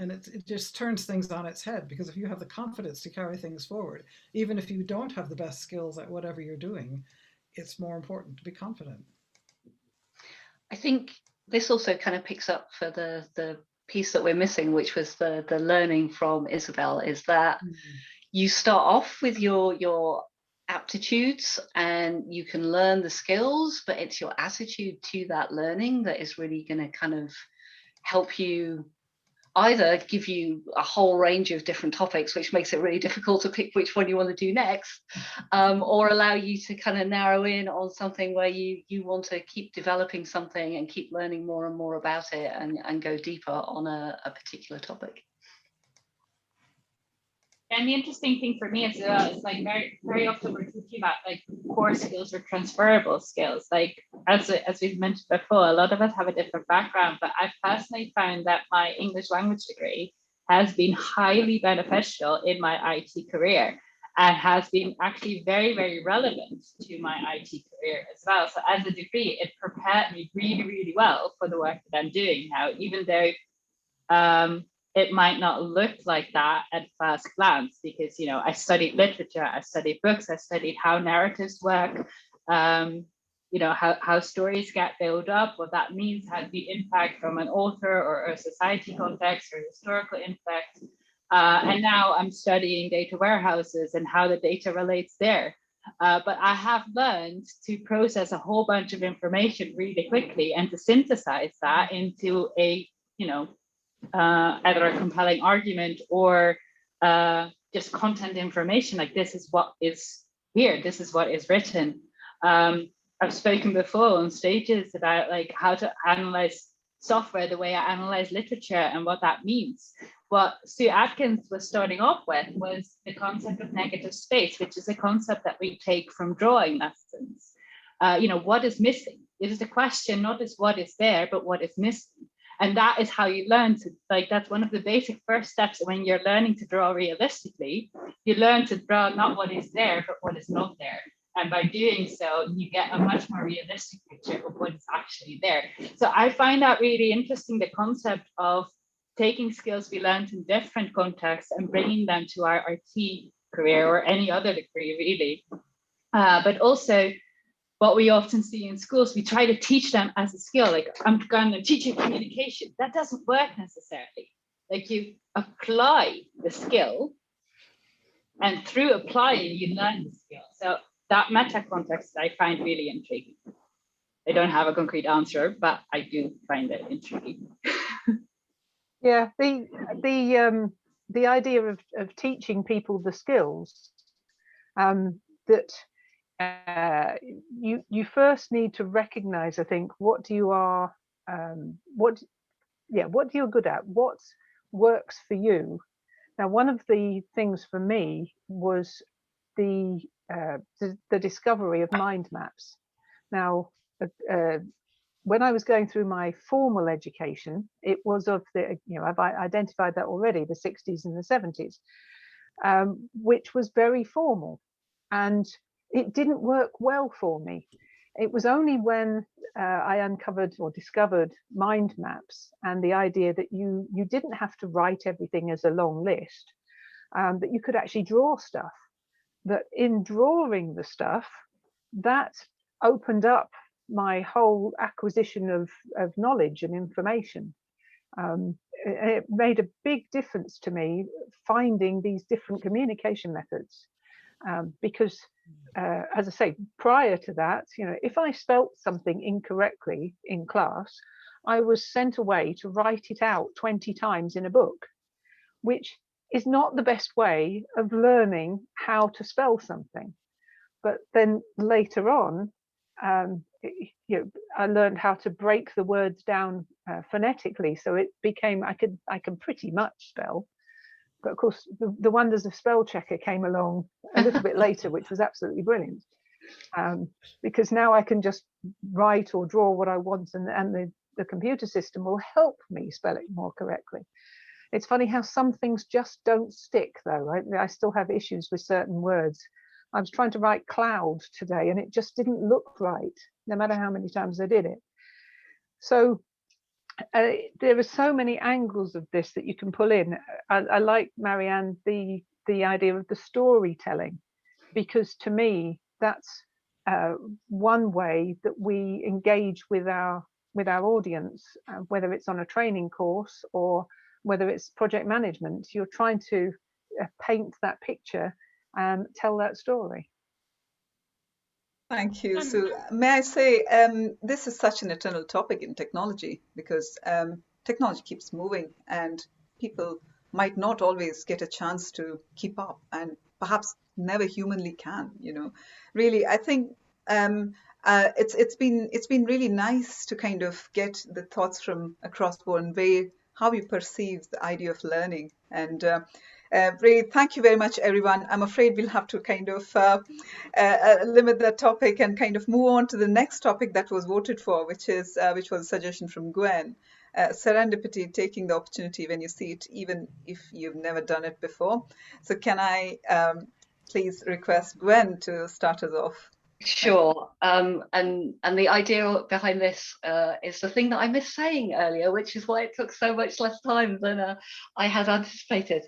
And it just turns things on its head, because if you have the confidence to carry things forward, even if you don't have the best skills at whatever you're doing, it's more important to be confident. I think this also kind of picks up for the piece that we're missing, which was the learning from Isabel, is that you start off with your aptitudes and you can learn the skills, but it's your attitude to that learning that is really going to kind of help you either give you a whole range of different topics, which makes it really difficult to pick which one you want to do next, or allow you to kind of narrow in on something where you want to keep developing something and keep learning more and more about it and go deeper on a particular topic. And the interesting thing for me is like very often we're thinking about like core skills or transferable skills. Like as we've mentioned before, a lot of us have a different background, but I've personally found that my English language degree has been highly beneficial in my IT career and has been actually very, very relevant to my IT career as well. So as a degree, it prepared me really, really well for the work that I'm doing now, even though it might not look like that at first glance, because, you know, I studied literature, I studied books, I studied how narratives work, you know, how stories get built up, what that means, how the impact from an author or a society context or historical impact. And now I'm studying data warehouses and how the data relates there. But I have learned to process a whole bunch of information really quickly and to synthesize that into a, you know, either a compelling argument or just content information, like this is what is here, this is what is written. I've spoken before on stages about like how to analyze software the way I analyze literature and what that means. What Sue Atkins was starting off with was the concept of negative space, which is a concept that we take from drawing lessons. You know, what is missing? It is the question, not just what is there, but what is missing. And that is how you learn to, like, that's one of the basic first steps when you're learning to draw realistically. You learn to draw not what is there, but what is not there. And by doing so, you get a much more realistic picture of what is actually there. So I find that really interesting, the concept of taking skills we learned in different contexts and bringing them to our IT career or any other degree, really. But also, what we often see in schools, we try to teach them as a skill, like I'm going to teach you communication. That doesn't work necessarily. Like you apply the skill, and through applying, you learn the skill. So that meta context I find really intriguing. I don't have a concrete answer, but I do find it intriguing. Yeah, the idea of teaching people the skills that you first need to recognize, I think, what you're good at, what works for you. Now, one of the things for me was the discovery of mind maps. Now, when I was going through my formal education, it was of the, I've identified that already, the 60s and the 70s, which was very formal, and it didn't work well for me. It was only when I uncovered or discovered mind maps and the idea that you didn't have to write everything as a long list, that you could actually draw stuff, that in drawing the stuff, that opened up my whole acquisition of knowledge and information. It made a big difference to me finding these different communication methods, because as I say, prior to that, if I spelt something incorrectly in class, I was sent away to write it out 20 times in a book, which is not the best way of learning how to spell something. But then later on, I learned how to break the words down phonetically, so it became I can pretty much spell. But of course, the wonders of spell checker came along a little bit later, which was absolutely brilliant, because now I can just write or draw what I want, and the computer system will help me spell it more correctly. It's funny how some things just don't stick, though. I still have issues with certain words. I was trying to write cloud today, and it just didn't look right, no matter how many times I did it. So there are so many angles of this that you can pull in. I like, Marianne, the idea of the storytelling, because to me, that's one way that we engage with our audience, whether it's on a training course or whether it's project management. You're trying to paint that picture and tell that story. Thank you. So may I say, this is such an eternal topic in technology, because technology keeps moving and people might not always get a chance to keep up, and perhaps never humanly can. Really, I think it's been really nice to kind of get the thoughts from across the board and way how you perceive the idea of learning. And really, thank you very much, everyone. I'm afraid we'll have to kind of limit the topic and kind of move on to the next topic that was voted for, which was a suggestion from Gwen. Serendipity, taking the opportunity when you see it, even if you've never done it before. So can I please request Gwen to start us off? Sure. And the idea behind this is the thing that I missed saying earlier, which is why it took so much less time than I had anticipated.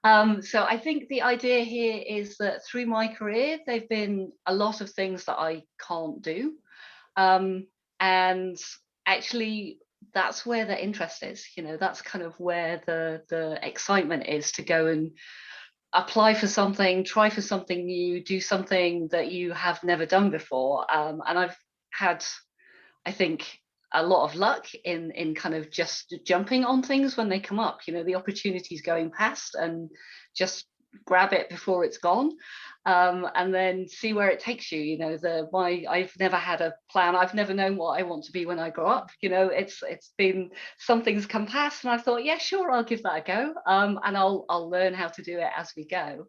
So I think the idea here is that through my career, there've been a lot of things that I can't do. And actually, that's where the interest is. That's kind of where the excitement is, to go and apply for something, try for something new, do something that you have never done before. And I've had, I think, a lot of luck in kind of just jumping on things when they come up, the opportunities going past, and just grab it before it's gone, and then see where it takes you. I've never had a plan. I've never known what I want to be when I grow up. It's been, some things come past and I thought, yeah, sure, I'll give that a go, and I'll learn how to do it as we go.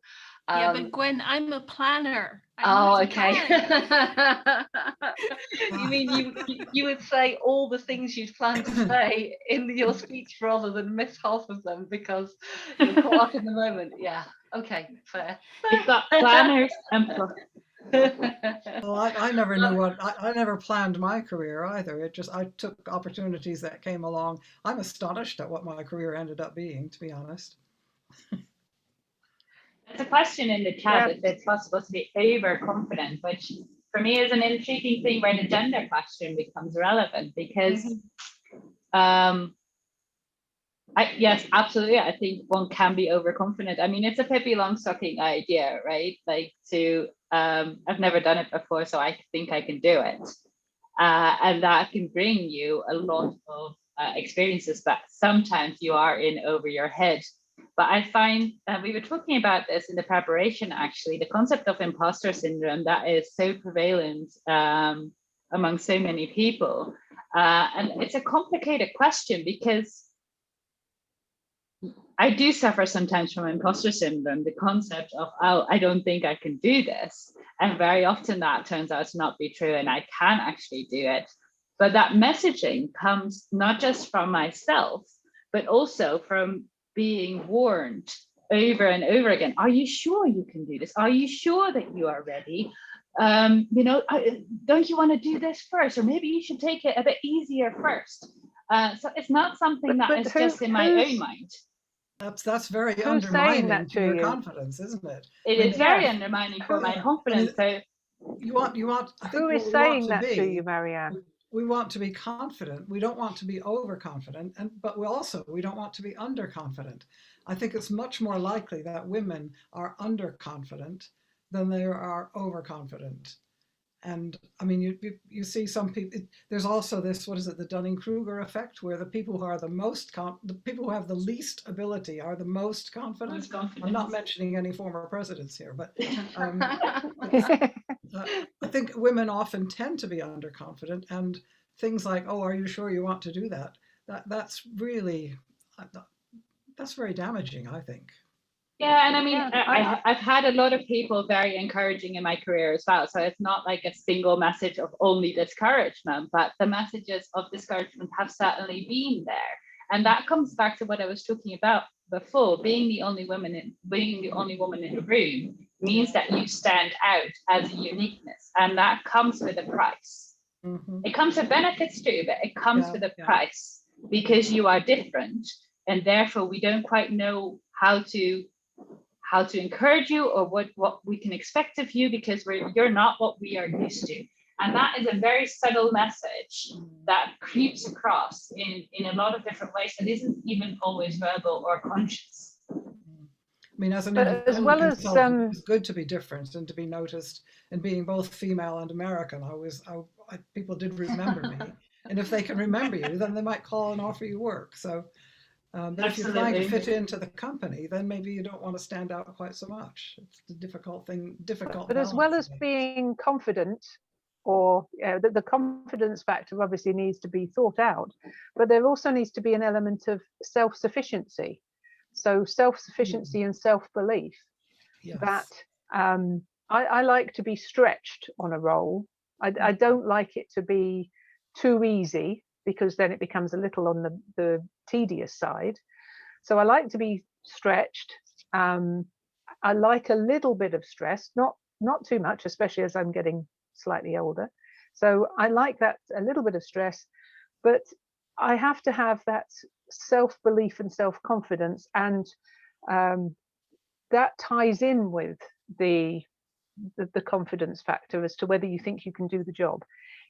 Yeah, but Gwen, I'm a planner. Okay. You mean you would say all the things you'd planned to say in your speech rather than miss half of them because you're caught up in the moment? Yeah. Okay. Fair. We've got planners and Well, I never knew I never planned my career either. I took opportunities that came along. I'm astonished at what my career ended up being, to be honest. There's a question in the chat if it's possible to be overconfident, which for me is an intriguing thing where the gender question becomes relevant, because yes, absolutely. I think one can be overconfident. I mean, it's a Pippi Longstocking idea, right? Like I've never done it before, so I think I can do it. And that can bring you a lot of experiences, but sometimes you are in over your head. But I find we were talking about this in the preparation, actually, the concept of imposter syndrome that is so prevalent among so many people. And it's a complicated question because I do suffer sometimes from imposter syndrome, the concept of, oh, I don't think I can do this. And very often that turns out to not be true, and I can actually do it. But that messaging comes not just from myself, but also from being warned over and over again. Are you sure you can do this? Are you sure that you are ready? Don't you want to do this first? Or maybe you should take it a bit easier first. So it's not something that is just in my own mind. That's very Who's saying undermining that to to your you? confidence, isn't it? It is very undermining for my confidence. So you want. I think Who is what we want saying to that be, to you, Marianne? we want to be confident. We don't want to be overconfident, but we don't want to be underconfident. I think it's much more likely that women are underconfident than they are overconfident. And I mean, you see some people. There's also this, what is it, the Dunning-Kruger effect, where the people who are the people who have the least ability are the most confident. I'm not mentioning any former presidents here, but I think women often tend to be underconfident, and things like, "Oh, are you sure you want to do that?" That's really that's very damaging, I think. Yeah, and I mean, I've had a lot of people very encouraging in my career as well. So it's not like a single message of only discouragement, but the messages of discouragement have certainly been there. And that comes back to what I was talking about before. Being the only woman in the room means that you stand out as a uniqueness, and that comes with a price. Mm-hmm. It comes with benefits too, but it comes with a price, because you are different, and therefore we don't quite know how to encourage you, or what we can expect of you, because you're not what we are used to. And that is a very subtle message that creeps across in a lot of different ways that isn't even always verbal or conscious. I mean, as an But as well as it's good to be different and to be noticed. And being both female and American, people did remember me, and if they can remember you, then they might call and offer you work. So, but if you're trying to fit into the company, then maybe you don't want to stand out quite so much. It's a difficult thing. But as well as being confident, or the confidence factor obviously needs to be thought out, but there also needs to be an element of self-sufficiency. So self-sufficiency and self-belief. Yes. That I like to be stretched on a role. I don't like it to be too easy, because then it becomes a little on the tedious side. So I like to be stretched. I like a little bit of stress, not too much, especially as I'm getting slightly older. So I like that, a little bit of stress, but I have to have that self-belief and self-confidence, and that ties in with the confidence factor as to whether you think you can do the job.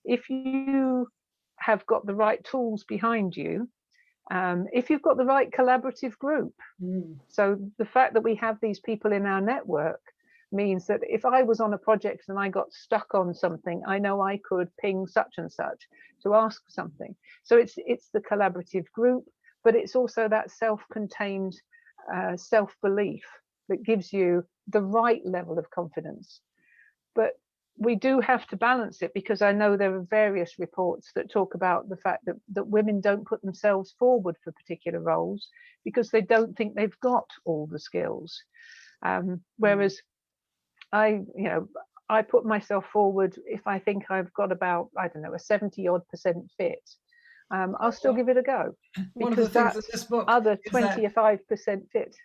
If you have got the right tools behind you, if you've got the right collaborative group. So the fact that we have these people in our network means that if I was on a project and I got stuck on something, I know I could ping such and such to ask something. So it's the collaborative group, but it's also that self-contained self-belief that gives you the right level of confidence. But we do have to balance it, because I know there are various reports that talk about the fact that women don't put themselves forward for particular roles because they don't think they've got all the skills. Whereas I put myself forward if I think I've got about, I don't know, a 70-odd% fit. I'll still give it a go, because that other 25% fit.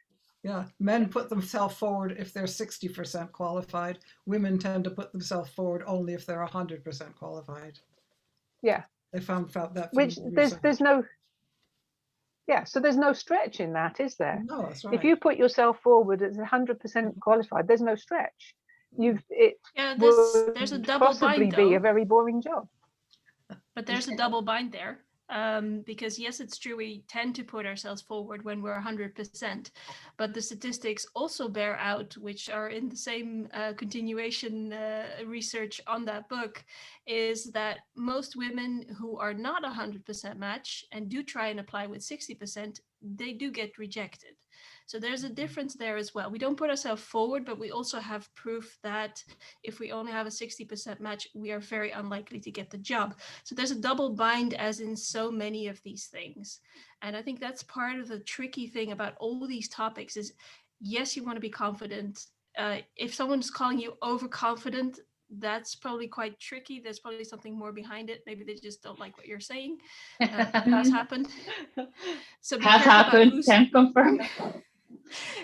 Yeah, men put themselves forward if they're 60% qualified. Women tend to put themselves forward only if they're 100% qualified. Yeah, they found that. Which there's no. Yeah, so there's no stretch in that, is there? No, that's right. If you put yourself forward as 100% qualified, there's no stretch. There's a double possibly bind, be a very boring job. But there's a double bind there. Because yes, it's true, we tend to put ourselves forward when we're 100%, but the statistics also bear out, which are in the same continuation research on that book, is that most women who are not 100% match and do try and apply with 60%, they do get rejected. So there's a difference there as well. We don't put ourselves forward, but we also have proof that if we only have a 60% match, we are very unlikely to get the job. So there's a double bind, as in so many of these things. And I think that's part of the tricky thing about all these topics is, yes, you want to be confident. If someone's calling you overconfident, that's probably quite tricky. There's probably something more behind it. Maybe they just don't like what you're saying. That has happened. So Has happened, can confirm.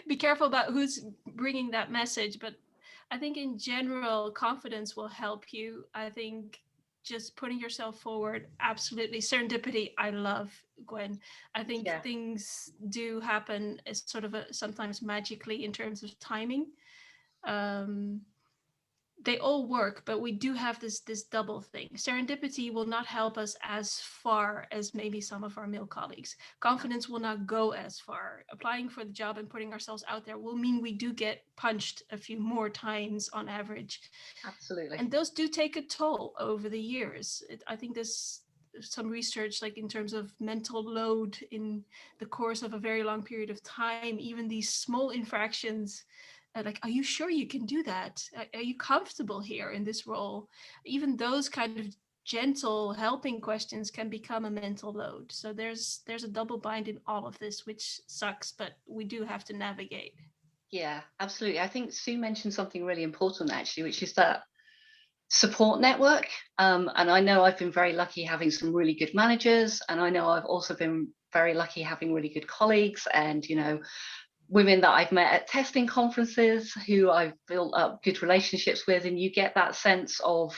Be careful about who's bringing that message. But I think in general, confidence will help you. I think just putting yourself forward, absolutely. Serendipity, I love, Gwen. I think things do happen as sort of sometimes magically in terms of timing. They all work, but we do have this double thing. Serendipity will not help us as far as maybe some of our male colleagues. Confidence will not go as far. Applying for the job and putting ourselves out there will mean we do get punched a few more times on average. Absolutely. And those do take a toll over the years. I think there's some research, like in terms of mental load in the course of a very long period of time, even these small infractions, like, are you sure you can do that? Are you comfortable here in this role? Even those kind of gentle helping questions can become a mental load. So there's a double bind in all of this, which sucks, but we do have to navigate. Yeah, absolutely. I think Sue mentioned something really important actually, which is that support network. And I know I've been very lucky having some really good managers, and I know I've also been very lucky having really good colleagues and, you know, women that I've met at testing conferences who I've built up good relationships with, and you get that sense of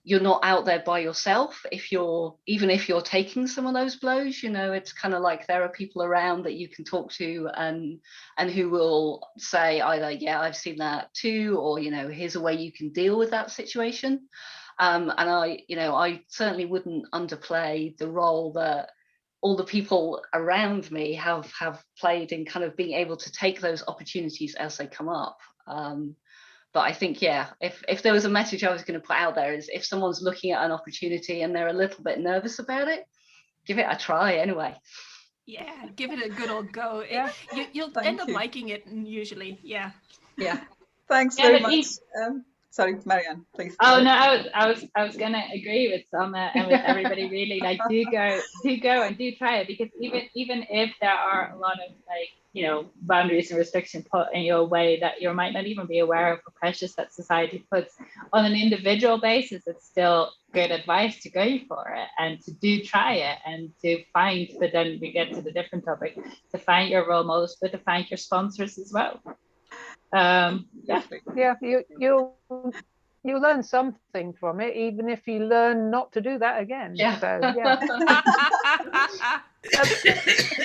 you're not out there by yourself. Even if you're taking some of those blows, you know, it's kind of like there are people around that you can talk to and who will say either, yeah, I've seen that too, or, you know, here's a way you can deal with that situation. And I certainly wouldn't underplay the role that all the people around me have played in kind of being able to take those opportunities as they come up. But I think, yeah, if there was a message I was going to put out there is if someone's looking at an opportunity and they're a little bit nervous about it, give it a try anyway. Yeah, give it a good old go. Yeah. You'll end up liking it usually. Yeah. Yeah. Thanks Yeah, very but much. Sorry, Marianne, please. Oh no, I was gonna agree with Selma and with everybody really, like, do go and do try it, because even if there are a lot of, like, you know, boundaries and restrictions put in your way that you might not even be aware of, or pressures that society puts on an individual basis, it's still good advice to go for it and to do try it and to find. But then we get to the different topic, to find your role models, but to find your sponsors as well. Yeah, you learn something from it, even if you learn not to do that again. Yeah. So yeah.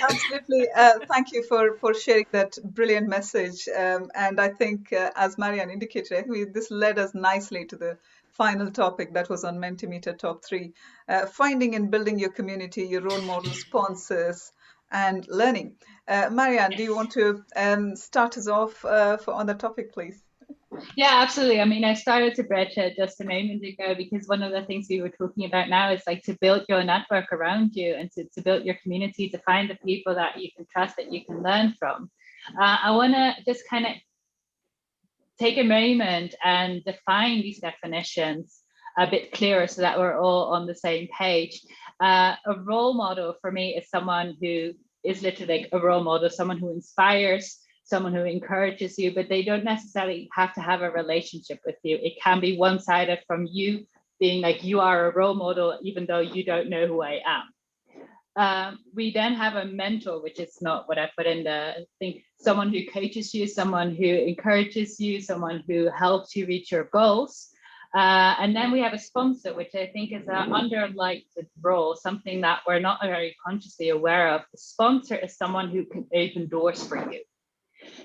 Absolutely. Thank you for sharing that brilliant message. And I think, as Marianne indicated, this led us nicely to the final topic that was on Mentimeter Top 3, finding and building your community, your role model sponsors, and learning. Marianne, do you want to start us off on the topic, please? Yeah, absolutely. I mean, I started to bridge it just a moment ago, because one of the things we were talking about now is like to build your network around you and to build your community, to find the people that you can trust, that you can learn from. I want to just kind of take a moment and define these definitions a bit clearer so that we're all on the same page. A role model for me is someone who is literally like a role model, someone who inspires, someone who encourages you, but they don't necessarily have to have a relationship with you. It can be one-sided, from you being like, you are a role model, even though you don't know who I am. We then have a mentor, which is not what I put in the thing, someone who coaches you, someone who encourages you, someone who helps you reach your goals. And then we have a sponsor, which I think is an underliked role, something that we're not very consciously aware of. The sponsor is someone who can open doors for you.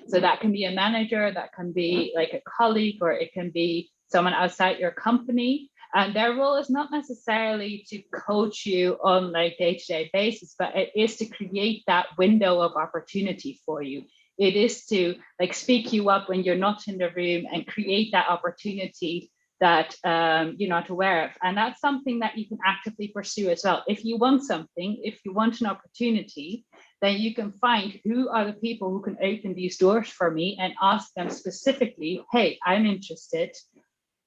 So that can be a manager, that can be like a colleague, or it can be someone outside your company. And their role is not necessarily to coach you on like day-to-day basis, but it is to create that window of opportunity for you. It is to like speak you up when you're not in the room and create that opportunity that you're not aware of. And that's something that you can actively pursue as well. If you want something, if you want an opportunity, then you can find who are the people who can open these doors for me and ask them specifically, hey, I'm interested.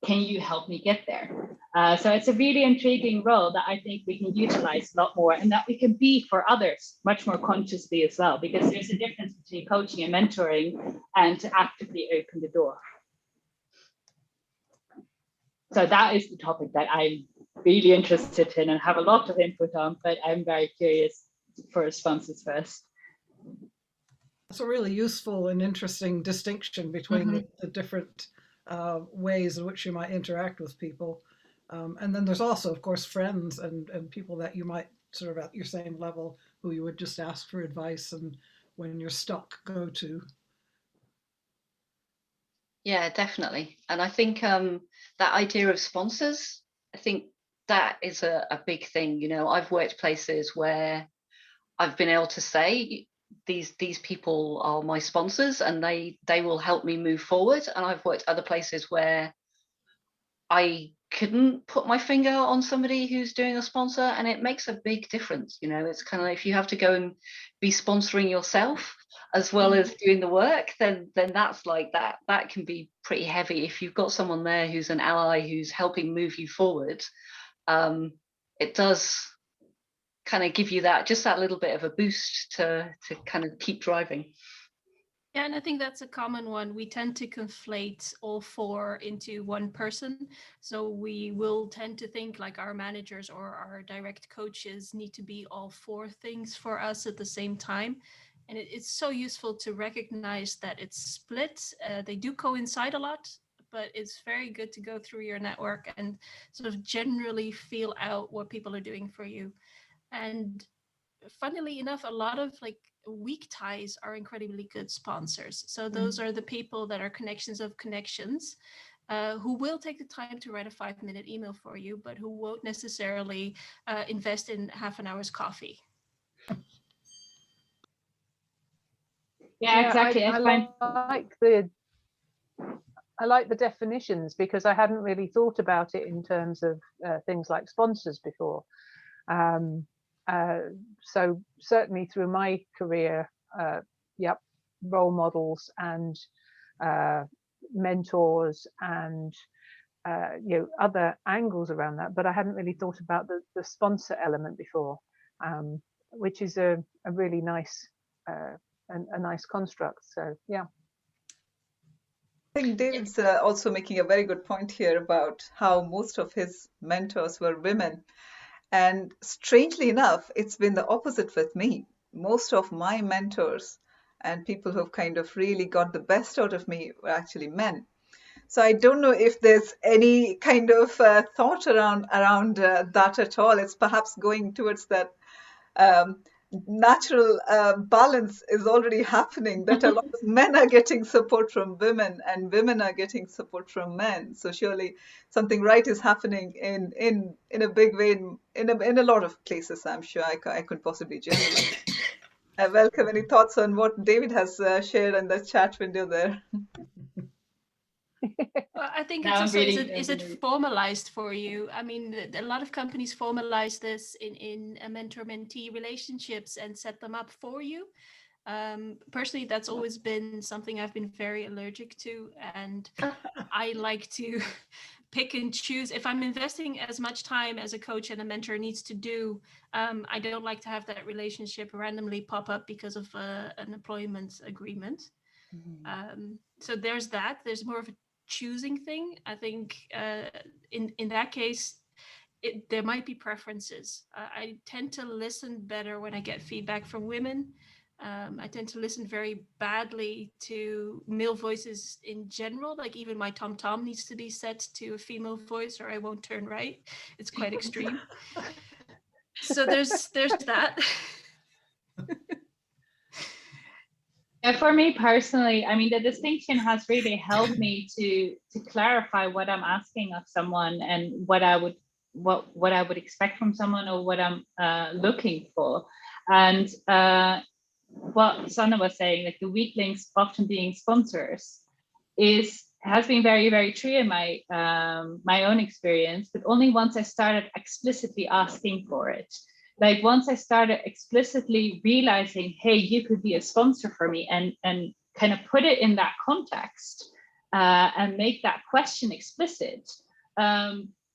Can you help me get there? So it's a really intriguing role that I think we can utilize a lot more, and that we can be for others much more consciously as well, because there's a difference between coaching and mentoring and to actively open the door. So that is the topic that I'm really interested in and have a lot of input on, but I'm very curious for responses first. It's a really useful and interesting distinction between the different ways in which you might interact with people. And then there's also, of course, friends and people that you might sort of at your same level who you would just ask for advice and when you're stuck, go to. Yeah, definitely. And I think that idea of sponsors, I think that is a big thing. You know, I've worked places where I've been able to say these people are my sponsors and they will help me move forward. And I've worked other places where I couldn't put my finger on somebody who's doing a sponsor, and it makes a big difference. You know, it's kind of, if you have to go and be sponsoring yourself as well as doing the work, then that's like that can be pretty heavy. If you've got someone there who's an ally who's helping move you forward, it does kind of give you that little bit of a boost to kind of keep driving. Yeah, and I think that's a common one. We tend to conflate all four into one person. So we will tend to think like our managers or our direct coaches need to be all four things for us at the same time. And it's so useful to recognize that it's split. They do coincide a lot, but it's very good to go through your network and sort of generally feel out what people are doing for you. And funnily enough, a lot of like weak ties are incredibly good sponsors. So those are the people that are connections of connections, who will take the time to write a 5-minute email for you, but who won't necessarily invest in half an hour's coffee. Yeah, exactly. I like the definitions, because I hadn't really thought about it in terms of things like sponsors before. So certainly through my career, role models and mentors and other angles around that, but I hadn't really thought about the sponsor element before, which is a really nice a nice construct. So yeah. I think David's also making a very good point here about how most of his mentors were women. And strangely enough, it's been the opposite with me. Most of my mentors and people who've kind of really got the best out of me were actually men. So I don't know if there's any kind of thought around that at all. It's perhaps going towards that natural balance is already happening, that a lot of men are getting support from women and women are getting support from men. So surely something right is happening in a big way in a lot of places. I'm sure I could possibly generalize. I welcome any thoughts on what David has shared in the chat window there. Well, I think it's also, is it formalized for you? I mean, a lot of companies formalize this in a mentor-mentee relationships and set them up for you. Personally, that's always been something I've been very allergic to, and I like to pick and choose. If I'm investing as much time as a coach and a mentor needs to do, I don't like to have that relationship randomly pop up because of an employment agreement. So there's that. There's more of a choosing thing. I think in that case, there might be preferences. I tend to listen better when I get feedback from women. I tend to listen very badly to male voices in general. Like even my tom-tom needs to be set to a female voice or I won't turn right. It's quite extreme. So there's that. For me personally, I mean, the distinction has really helped me to clarify what I'm asking of someone and what I would expect from someone or what I'm looking for. And what Sanna was saying, like the weak links often being sponsors, has been very, very true in my my own experience. But only once I started explicitly asking for it. like once I started explicitly realizing, hey, you could be a sponsor for me, and kind of put it in that context, and make that question explicit,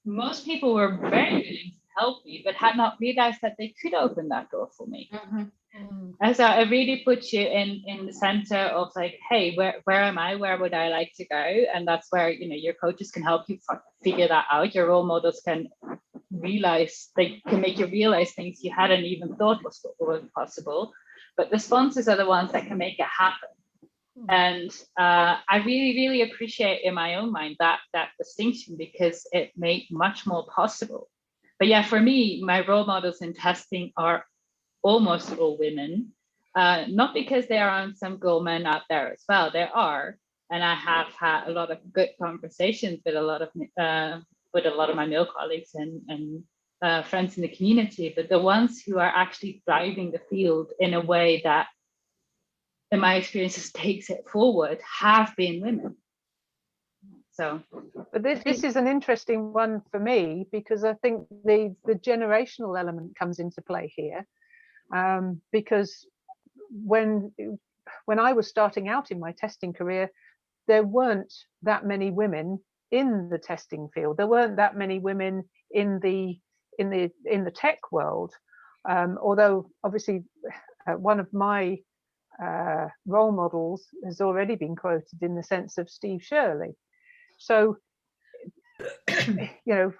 most people were very willing to help me, but had not realized that they could open that door for me. And so I really put you in the center of like, hey, where am I? Where would I like to go? And that's where, you know, your coaches can help you figure that out. Your role models can realize, they can make you realize things you hadn't even thought was possible. But the sponsors are the ones that can make it happen. And I really, really appreciate in my own mind that distinction, because it made much more possible. But yeah, for me, my role models in testing are almost all women, not because there aren't some girl men out there as well. There are, and I have had a lot of good conversations with a lot of my male colleagues and friends in the community. But the ones who are actually driving the field in a way that, in my experiences, takes it forward, have been women. So, but this is an interesting one for me, because I think the generational element comes into play here, because when I was starting out in my testing career, there weren't that many women in the testing field. There weren't that many women in the tech world, although obviously one of my role models has already been quoted in the sense of Steve Shirley. So, you know,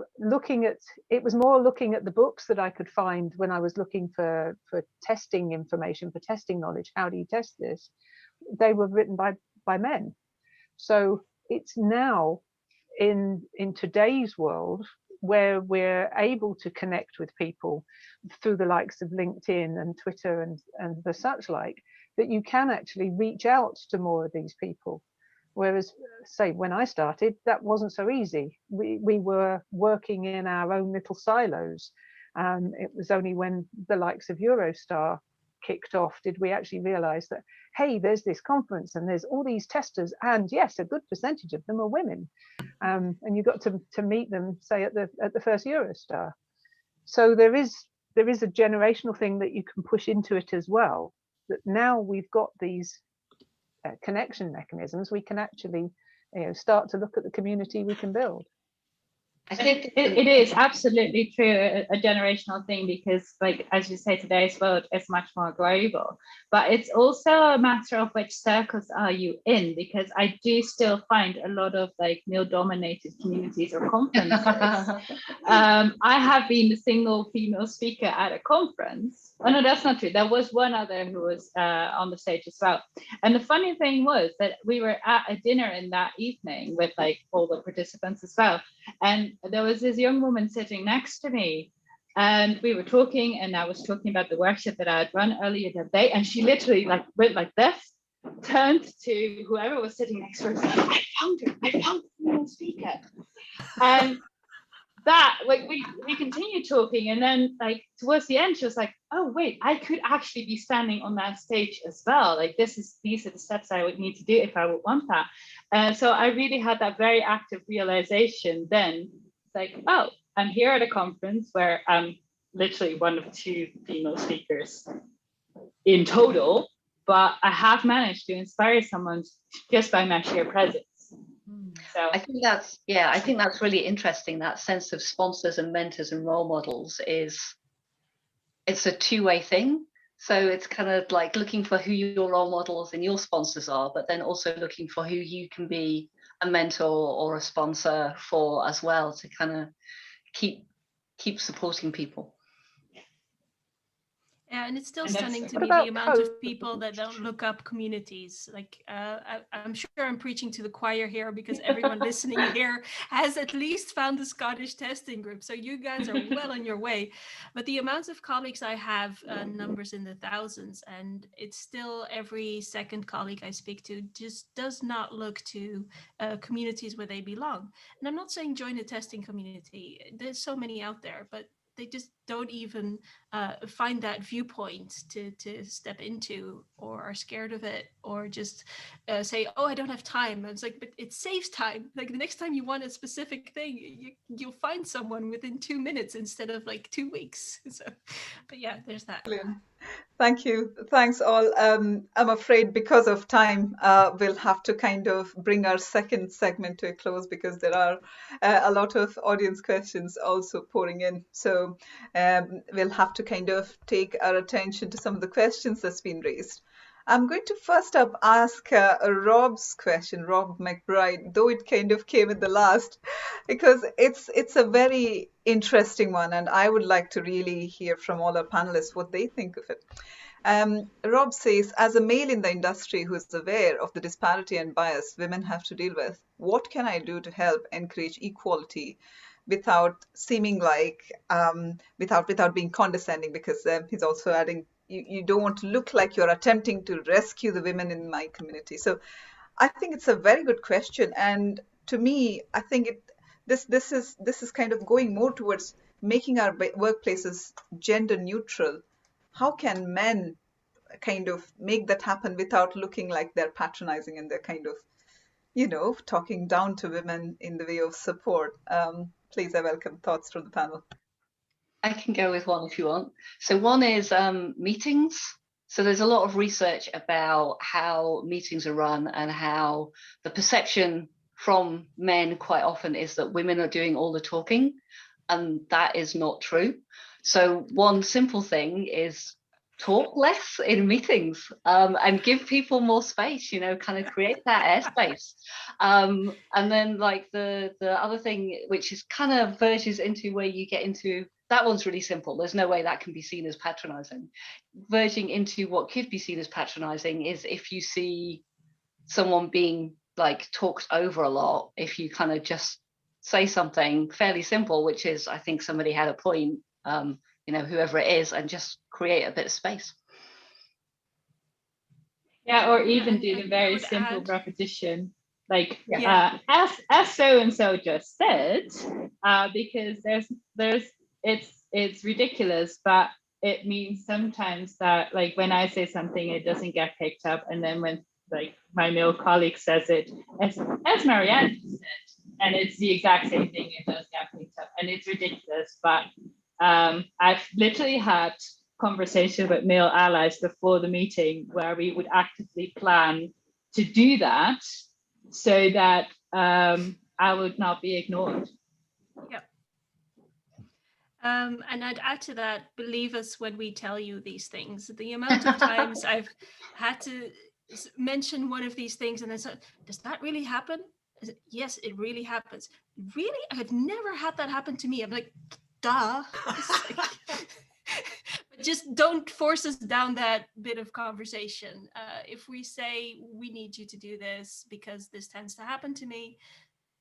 it was more looking at the books that I could find when I was looking for testing information, for testing knowledge. How do you test this? They were written by men. So it's now in today's world where we're able to connect with people through the likes of LinkedIn and Twitter and the such like, that you can actually reach out to more of these people. Whereas, say, when I started, that wasn't so easy. We were working in our own little silos. It was only when the likes of Eurostar kicked off did we actually realize that, hey, there's this conference and there's all these testers, and yes, a good percentage of them are women. And you got to meet them, say, at the first Eurostar. So there is a generational thing that you can push into it as well, that now we've got these connection mechanisms, we can actually, you know, start to look at the community we can build. I think it is absolutely true, a generational thing, because, like, as you say, today's world is much more global, but it's also a matter of which circles are you in, because I do still find a lot of like male dominated communities or conferences. I have been the single female speaker at a conference. Oh no, that's not true. There was one other who was on the stage as well. And the funny thing was that we were at a dinner in that evening with like all the participants as well. And there was this young woman sitting next to me, and we were talking, and I was talking about the workshop that I had run earlier that day, and she literally like went like this, turned to whoever was sitting next to her, and said, I found her, I found the female speaker. And that, like, we continued talking, and then like towards the end she was like, oh wait, I could actually be standing on that stage as well. Like these are the steps I would need to do if I would want that. And so I really had that very active realization then, like, oh, I'm here at a conference where I'm literally one of two female speakers in total, but I have managed to inspire someone just by my sheer presence. So I think that's really interesting. That sense of sponsors and mentors and role models it's a two-way thing. So it's kind of like looking for who your role models and your sponsors are, but then also looking for who you can be a mentor or a sponsor for as well, to kind of keep supporting people. Yeah, and it's still And stunning to What me about the amount of people that don't look up communities. Like, I'm sure I'm preaching to the choir here, because everyone listening here has at least found the Scottish testing group. So you guys are well on your way. But the amounts of colleagues I have, numbers in the thousands, and it's still every second colleague I speak to just does not look to communities where they belong. And I'm not saying join a testing community. There's so many out there, but they just don't even find that viewpoint to step into, or are scared of it, or just say, oh, I don't have time. And it's like, but it saves time. Like the next time you want a specific thing, you'll find someone within 2 minutes instead of like 2 weeks. So, but yeah, there's that. Brilliant. Thank you. Thanks all. I'm afraid because of time, we'll have to kind of bring our second segment to a close because there are a lot of audience questions also pouring in. So we'll have to kind of take our attention to some of the questions that's been raised. I'm going to first up ask Rob's question, Rob McBride, though it kind of came at the last, because it's a very interesting one, and I would like to really hear from all our panelists what they think of it. Rob says, as a male in the industry who is aware of the disparity and bias women have to deal with, what can I do to help encourage equality without seeming like, without being condescending? Because he's also adding, you don't want to look like you're attempting to rescue the women in my community. So I think it's a very good question. And to me, I think this is kind of going more towards making our workplaces gender neutral. How can men kind of make that happen without looking like they're patronizing and they're kind of, talking down to women in the way of support? Please, I welcome thoughts from the panel. I can go with one if you want. So one is meetings. So there's a lot of research about how meetings are run and how the perception from men quite often is that women are doing all the talking, and that is not true. So one simple thing is talk less in meetings, and give people more space, kind of create that airspace. And then like the other thing, which is kind of verges into where you get into, that one's really simple. There's no way that can be seen as patronizing. Verging into what could be seen as patronizing is if you see someone being like talked over a lot, if you kind of just say something fairly simple, which is, I think somebody had a point, whoever it is, and just create a bit of space. Yeah, or even do the very would simple add- repetition, like Yeah. as so and so just said, because it's ridiculous, but it means sometimes that like when I say something, it doesn't get picked up, and then when like my male colleague says it, as Marianne said, and it's the exact same thing, it does get picked up, and it's ridiculous. But I've literally had conversation with male allies before the meeting where we would actively plan to do that so that I would not be ignored. Yep. And I'd add to that, believe us when we tell you these things. The amount of times I've had to mention one of these things and then say, does that really happen? I said, yes, it really happens. Really? I've never had that happen to me. I'm like, duh. But just don't force us down that bit of conversation. If we say we need you to do this because this tends to happen to me,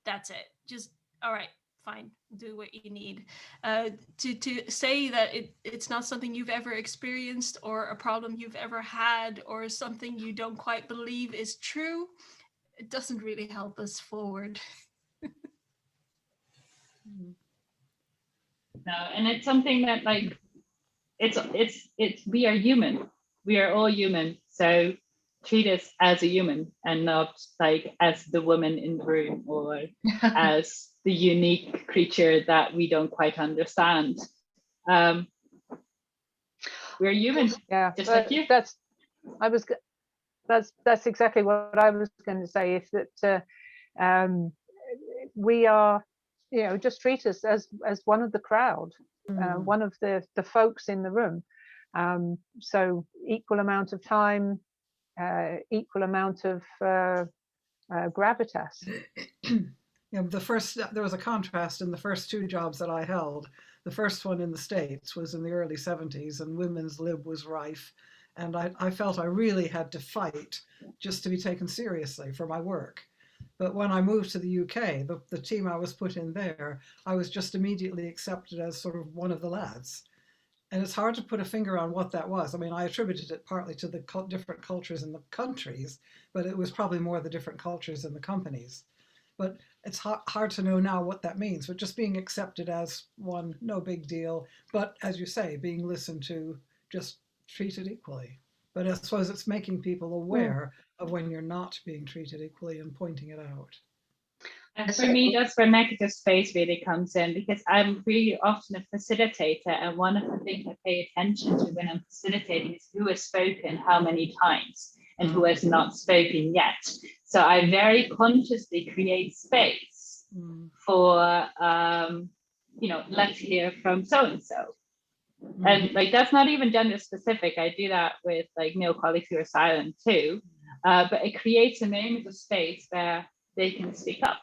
that's it. Just, all right, fine, do what you need. To say that it's not something you've ever experienced or a problem you've ever had or something you don't quite believe is true, it doesn't really help us forward. No, and it's something that like it's we are human. We are all human. So treat us as a human and not like as the woman in the room or as the unique creature that we don't quite understand. We're human. Yeah, just like you. That's exactly what I was going to say. Is that we are, just treat us as one of the crowd, one of the folks in the room. So equal amount of time, equal amount of gravitas. There was a contrast in the first two jobs that I held. The first one in the States was in the early 70s, and women's lib was rife. And I felt I really had to fight just to be taken seriously for my work. But when I moved to the UK, the team I was put in there, I was just immediately accepted as sort of one of the lads. And it's hard to put a finger on what that was. I mean, I attributed it partly to the different cultures in the countries, but it was probably more the different cultures in the companies. but it's hard to know now what that means. But just being accepted as one, no big deal. But as you say, being listened to, just treated equally. But I suppose it's making people aware of when you're not being treated equally and pointing it out. And for me, that's where negative space really comes in, because I'm really often a facilitator. And one of the things I pay attention to when I'm facilitating is who has spoken how many times and who has not spoken yet. So I very consciously create space for, let's hear from so-and-so. And like, that's not even gender specific. I do that with like male colleagues who are silent too. But it creates a moment of space where they can speak up.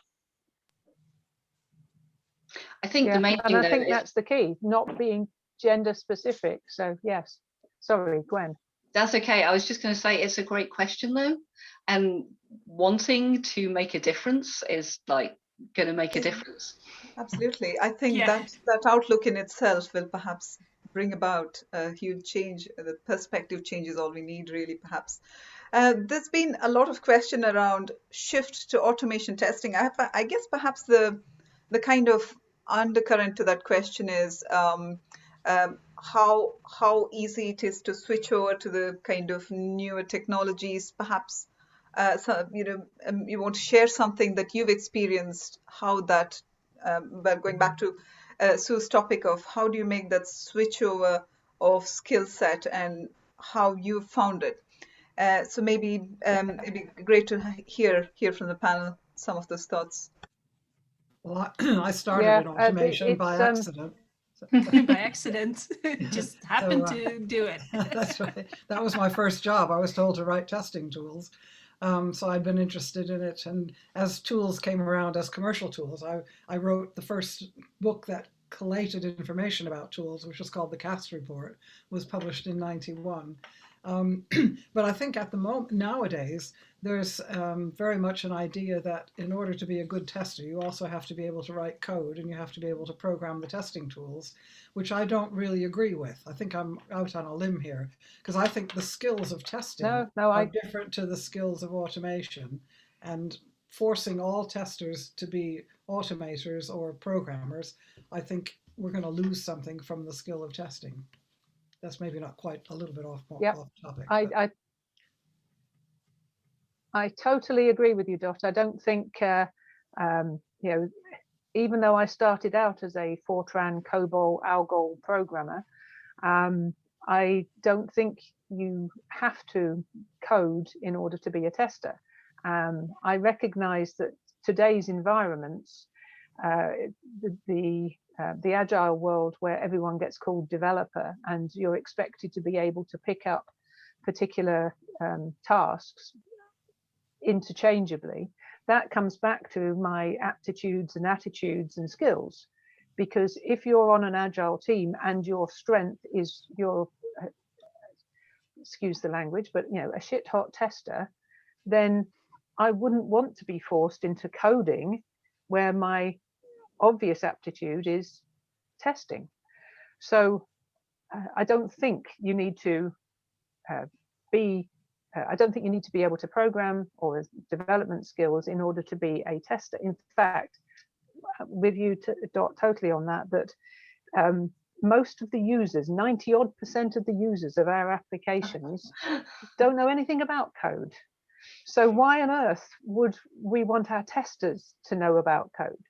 I think the main thing, I think that's the key, not being gender specific. So yes, sorry, Gwen. That's okay. I was just going to say it's a great question though, and wanting to make a difference is like going to make a difference. Absolutely. I think that outlook in itself will perhaps bring about a huge change. The perspective change is all we need, really, perhaps. There's been a lot of question around shift to automation testing. I guess perhaps the kind of undercurrent to that question is how easy it is to switch over to the kind of newer technologies. Perhaps you want to share something that you've experienced, how that. Well, going back to Sue's topic of how do you make that switch over of skill set and how you found it. So maybe it'd be great to hear from the panel some of those thoughts. Well, I started in automation by accident. By accident, just happened to do it. That's right. That was my first job. I was told to write testing tools. So I'd been interested in it. And as tools came around as commercial tools, I wrote the first book that collated information about tools, which was called the CAS Report, was published in '91. But I think at the moment, nowadays, there's very much an idea that in order to be a good tester, you also have to be able to write code and you have to be able to program the testing tools, which I don't really agree with. I think I'm out on a limb here, because I think the skills of testing are different to the skills of automation, and forcing all testers to be automators or programmers, I think we're going to lose something from the skill of testing. That's maybe not quite, a little bit off topic. I totally agree with you, Dot. I don't think, even though I started out as a Fortran, COBOL, ALGOL programmer, I don't think you have to code in order to be a tester. I recognize that today's environments, the agile world where everyone gets called developer and you're expected to be able to pick up particular tasks interchangeably, that comes back to my aptitudes and attitudes and skills. Because if you're on an agile team and your strength is your, excuse the language, but a shit hot tester, then I wouldn't want to be forced into coding where my obvious aptitude is testing. So I don't think you need to be able to program or development skills in order to be a tester. In fact, with you, Dot, totally on that most of the users, 90% of the users of our applications don't know anything about code. So why on earth would we want our testers to know about code?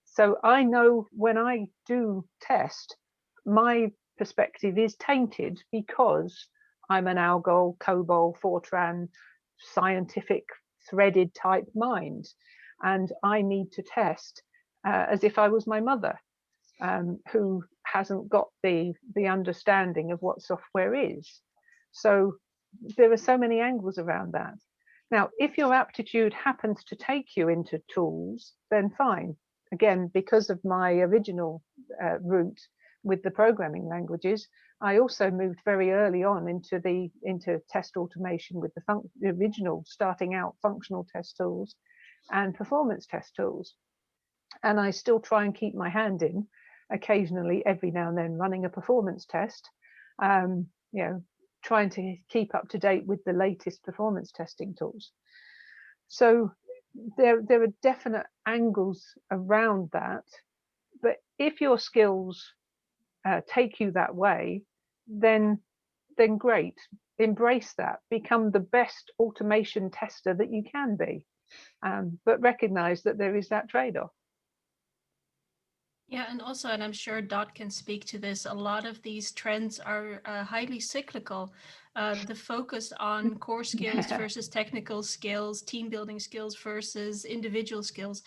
So I know when I do test, my perspective is tainted because I'm an ALGOL, COBOL, Fortran, scientific threaded type mind. And I need to test as if I was my mother, who hasn't got the understanding of what software is. So there are so many angles around that. Now, if your aptitude happens to take you into tools, then fine. Again, because of my original route with the programming languages, I also moved very early on into test automation with the original starting out functional test tools and performance test tools. And I still try and keep my hand in occasionally, every now and then, running a performance test, trying to keep up to date with the latest performance testing tools. So there are definite angles around that. But if your skills take you that way, then great. Embrace that. Become the best automation tester that you can be. But recognize that there is that trade-off. Yeah, and also, and I'm sure Dot can speak to this, a lot of these trends are highly cyclical. The focus on core skills versus technical skills, team building skills versus individual skills,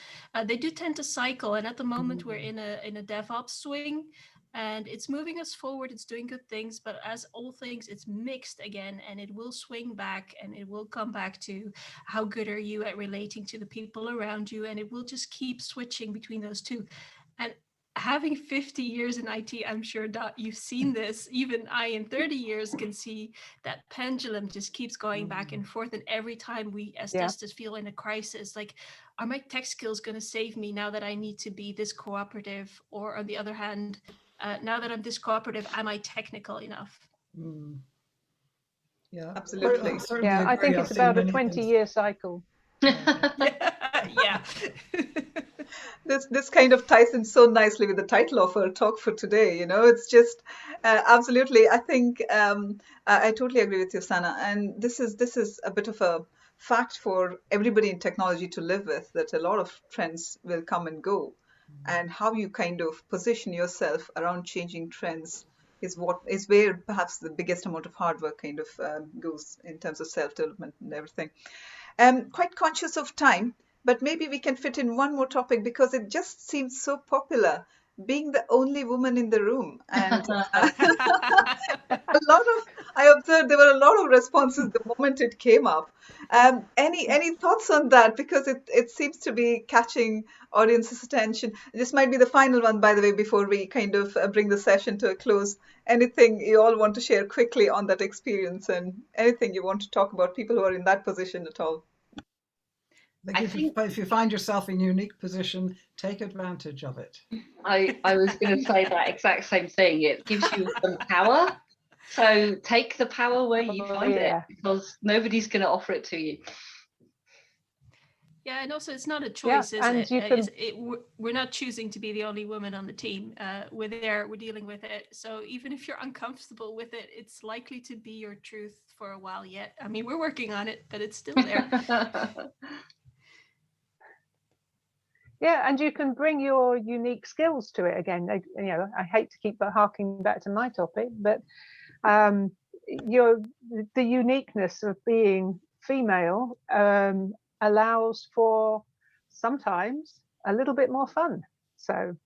they do tend to cycle. And at the moment, we're in a DevOps swing, and it's moving us forward. It's doing good things, but as all things, it's mixed again, and it will swing back, and it will come back to how good are you at relating to the people around you, and it will just keep switching between those two. And having 50 years in IT, I'm sure Dot, you've seen this. Even I in 30 years can see that pendulum just keeps going back and forth. And every time we as testers feel in a crisis, like, are my tech skills going to save me now that I need to be this cooperative? Or on the other hand, now that I'm this cooperative, am I technical enough? Yeah, Absolutely. certainly Yeah, I agree. think I've it's seen about a many 20-year cycle. Yeah. This kind of ties in so nicely with the title of our talk for today. It's just absolutely. I think I totally agree with you, Sana. And this is a bit of a fact for everybody in technology to live with, that a lot of trends will come and go, and how you kind of position yourself around changing trends is where perhaps the biggest amount of hard work kind of goes in terms of self-development and everything. Quite conscious of time, but maybe we can fit in one more topic because it just seems so popular, being the only woman in the room. And I observed there were a lot of responses the moment it came up. Any thoughts on that? Because it seems to be catching audience's attention. This might be the final one, by the way, before we kind of bring the session to a close. Anything you all want to share quickly on that experience, and anything you want to talk about people who are in that position at all? I think if you find yourself in a unique position, take advantage of it. I was going to say that exact same thing. It gives you some power. So take the power where you find it, because nobody's going to offer it to you. Yeah, and also it's not a choice, is and it? We're not choosing to be the only woman on the team. We're dealing with it. So even if you're uncomfortable with it, it's likely to be your truth for a while yet. I mean, we're working on it, but it's still there. Yeah, and you can bring your unique skills to it again. I hate to keep harking back to my topic, but the uniqueness of being female allows for sometimes a little bit more fun. So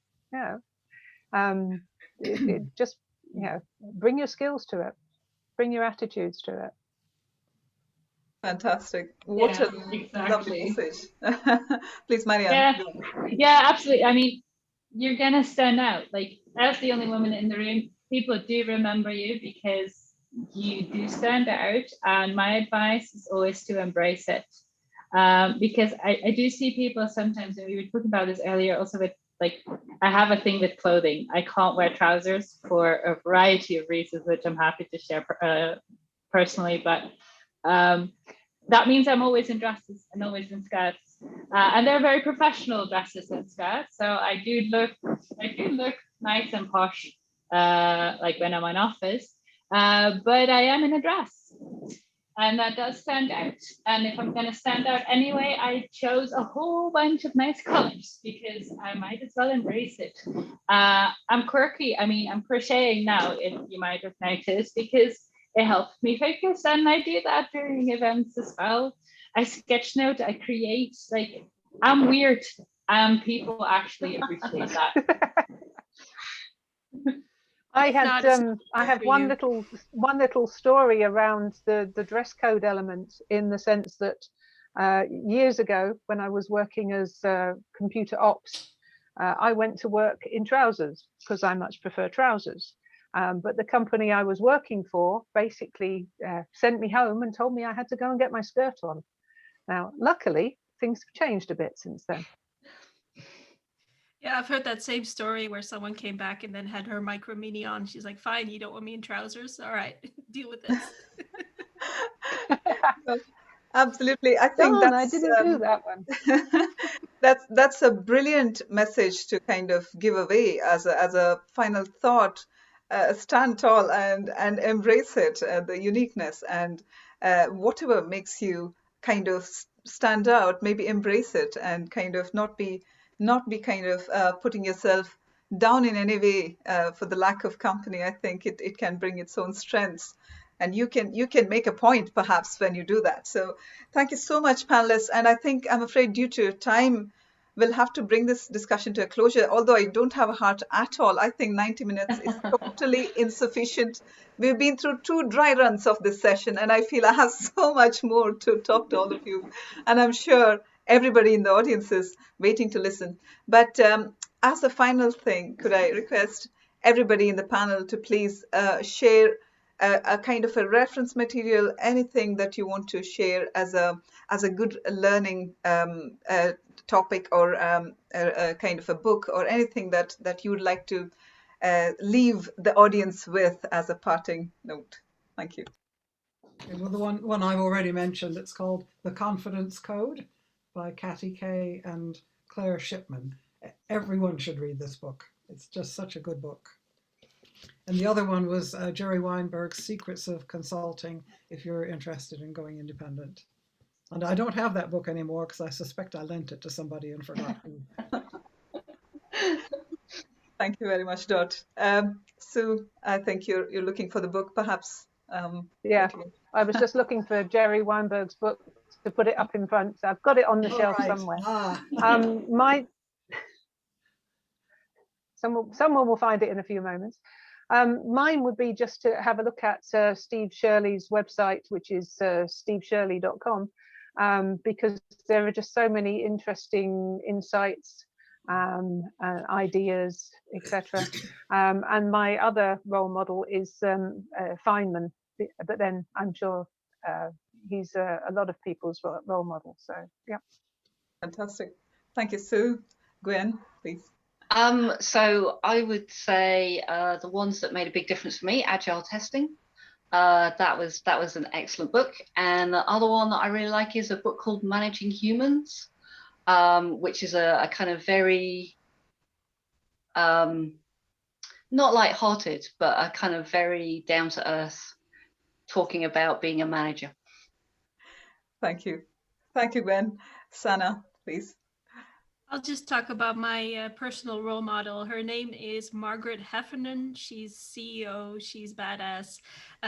it just bring your skills to it, bring your attitudes to it. Fantastic. What a lovely message. Please, Marianne. Yeah, absolutely. I mean, you're going to stand out. Like, as the only woman in the room, people do remember you because you do stand out. And my advice is always to embrace it. Because I do see people sometimes, and we were talking about this earlier also with, like, I have a thing with clothing. I can't wear trousers for a variety of reasons, which I'm happy to share personally. But that means I'm always in dresses and always in skirts, and they're very professional dresses and skirts. So I do look nice and posh, like when I'm in office. But I am in a dress, and that does stand out. And if I'm going to stand out anyway, I chose a whole bunch of nice colors because I might as well embrace it. I'm quirky. I mean, I'm crocheting now, if you might have noticed, because it helps me focus, and I do that during events as well. I sketchnote, I create, like, I'm weird, and people actually appreciate that. I have one little story around the dress code element, in the sense that years ago, when I was working as computer ops, I went to work in trousers because I much prefer trousers. But the company I was working for basically sent me home and told me I had to go and get my skirt on. Now, luckily, things have changed a bit since then. Yeah, I've heard that same story where someone came back and then had her micro mini on. She's like, fine, you don't want me in trousers? All right, deal with this. Absolutely. I think Darn, I didn't do that one. that's a brilliant message to kind of give away as a final thought. Stand tall and embrace it, the uniqueness, and whatever makes you kind of stand out, maybe embrace it and kind of not be kind of putting yourself down in any way for the lack of company. I think it can bring its own strengths, and you can make a point perhaps when you do that. So thank you so much, panelists. And I think, I'm afraid, due to time, we'll have to bring this discussion to a closure. Although I don't have a heart at all, I think 90 minutes is totally insufficient. We've been through 2 dry runs of this session, and I feel I have so much more to talk to all of you. And I'm sure everybody in the audience is waiting to listen. But as a final thing, could I request everybody in the panel to please share a kind of a reference material, anything that you want to share as a good learning topic, or a kind of a book, or anything that you would like to leave the audience with as a parting note. Thank you. Okay, well, the one I've already mentioned, it's called The Confidence Code by Katty Kay and Claire Shipman. Everyone should read this book. It's just such a good book. And the other one was Jerry Weinberg's Secrets of Consulting, if you're interested in going independent. And I don't have that book anymore because I suspect I lent it to somebody and forgot who. Thank you very much, Dot. Sue, I think you're looking for the book, perhaps. Yeah, I was just looking for Jerry Weinberg's book to put it up in front. I've got it on the shelf somewhere. Someone will find it in a few moments. Mine would be just to have a look at Steve Shirley's website, which is steveshirley.com, because there are just so many interesting insights, ideas, etc. And my other role model is Feynman, but then I'm sure he's a lot of people's role model. So yeah. Fantastic. Thank you, Sue. Gwen, please. So I would say the ones that made a big difference for me, Agile Testing. That was an excellent book. And the other one that I really like is a book called Managing Humans, which is a kind of very not light-hearted, but a kind of very down-to-earth talking about being a manager. Thank you. Thank you, Gwen. Sana, please. I'll just talk about my personal role model. Her name is Margaret Heffernan. She's CEO. She's badass.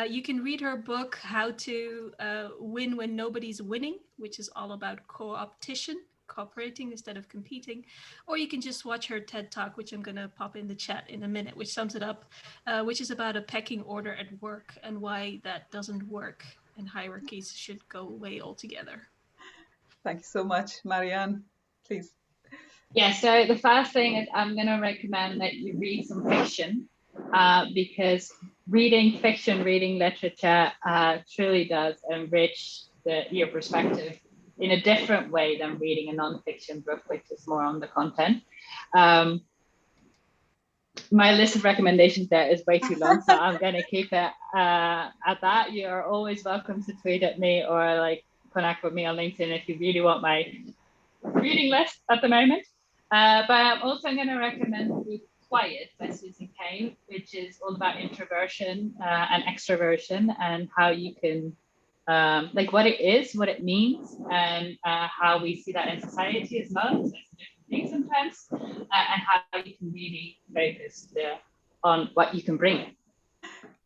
You can read her book, How to Win When Nobody's Winning, which is all about co-opetition, cooperating instead of competing. Or you can just watch her TED Talk, which I'm going to pop in the chat in a minute, which sums it up, which is about a pecking order at work and why that doesn't work and hierarchies should go away altogether. Thank you so much. Marianne, please. Yeah, so the first thing is I'm going to recommend that you read some fiction, because reading fiction, reading literature truly does enrich your perspective in a different way than reading a non-fiction book, which is more on the content. My list of recommendations there is way too long, so I'm going to keep it at that. You're always welcome to tweet at me or like connect with me on LinkedIn if you really want my reading list at the moment. But I'm also going to recommend the book Quiet by Susan Cain, which is all about introversion and extroversion and how you can, like what it is, what it means, and how we see that in society as well. So it's a different thing sometimes, and how you can really focus on what you can bring.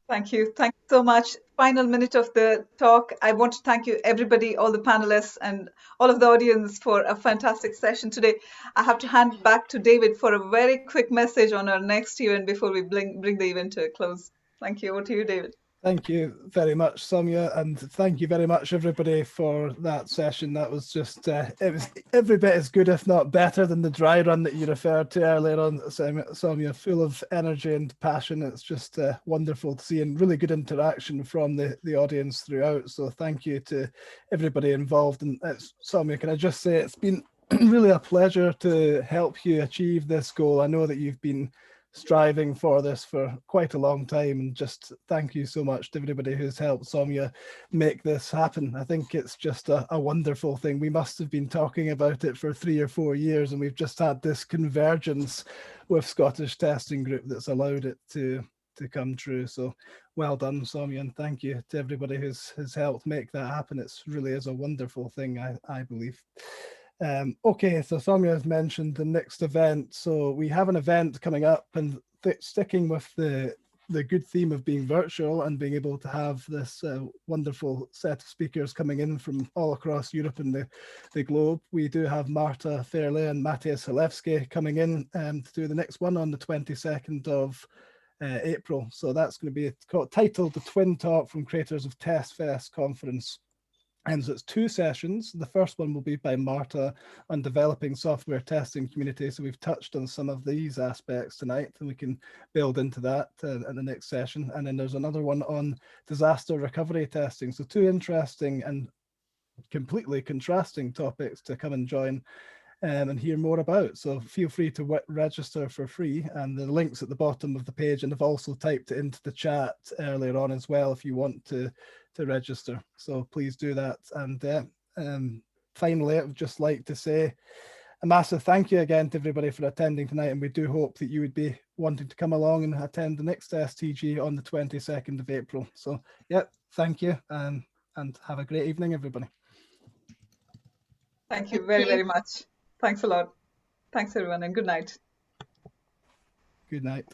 Thank you. Thank you so much. Final minute of the talk. I want to thank you, everybody, all the panelists and all of the audience for a fantastic session today. I have to hand back to David for a very quick message on our next event before we bring the event to a close. Thank you. Over to you, David. Thank you very much, Soumya, and thank you very much, everybody, for that session. That was just, it was every bit as good, if not better, than the dry run that you referred to earlier on, Soumya, full of energy and passion. It's just wonderful to see, and really good interaction from the audience throughout. So thank you to everybody involved. And Soumya, can I just say it's been really a pleasure to help you achieve this goal. I know that you've been striving for this for quite a long time, and just thank you so much to everybody who's helped Soumya make this happen. I think it's just a wonderful thing. We must have been talking about it for 3 or 4 years, and we've just had this convergence with Scottish Testing Group that's allowed it to come true. So well done, Soumya, and thank you to everybody who's helped make that happen. It's really is a wonderful thing, I believe. Okay, so Soumya has mentioned the next event. So we have an event coming up, and sticking with the good theme of being virtual and being able to have this wonderful set of speakers coming in from all across Europe and the globe. We do have Marta Fairley and Matthias Halewski coming in to do the next one on the 22nd of April. So that's going to be titled The Twin Talk from Creators of Test Fest Conference. And so it's 2 sessions. The first one will be by Marta on developing software testing community. So we've touched on some of these aspects tonight, and we can build into that in the next session. And then there's another one on disaster recovery testing. So 2 interesting and completely contrasting topics to come and join and hear more about. So feel free to register for free, and the link's at the bottom of the page, and I've also typed it into the chat earlier on as well if you want to register. So please do that. And finally, I would just like to say a massive thank you again to everybody for attending tonight, and we do hope that you would be wanting to come along and attend the next STG on the 22nd of April. So yeah, thank you, and have a great evening, everybody. Thank you very, very much. Thanks a lot. Thanks, everyone, and good night. Good night.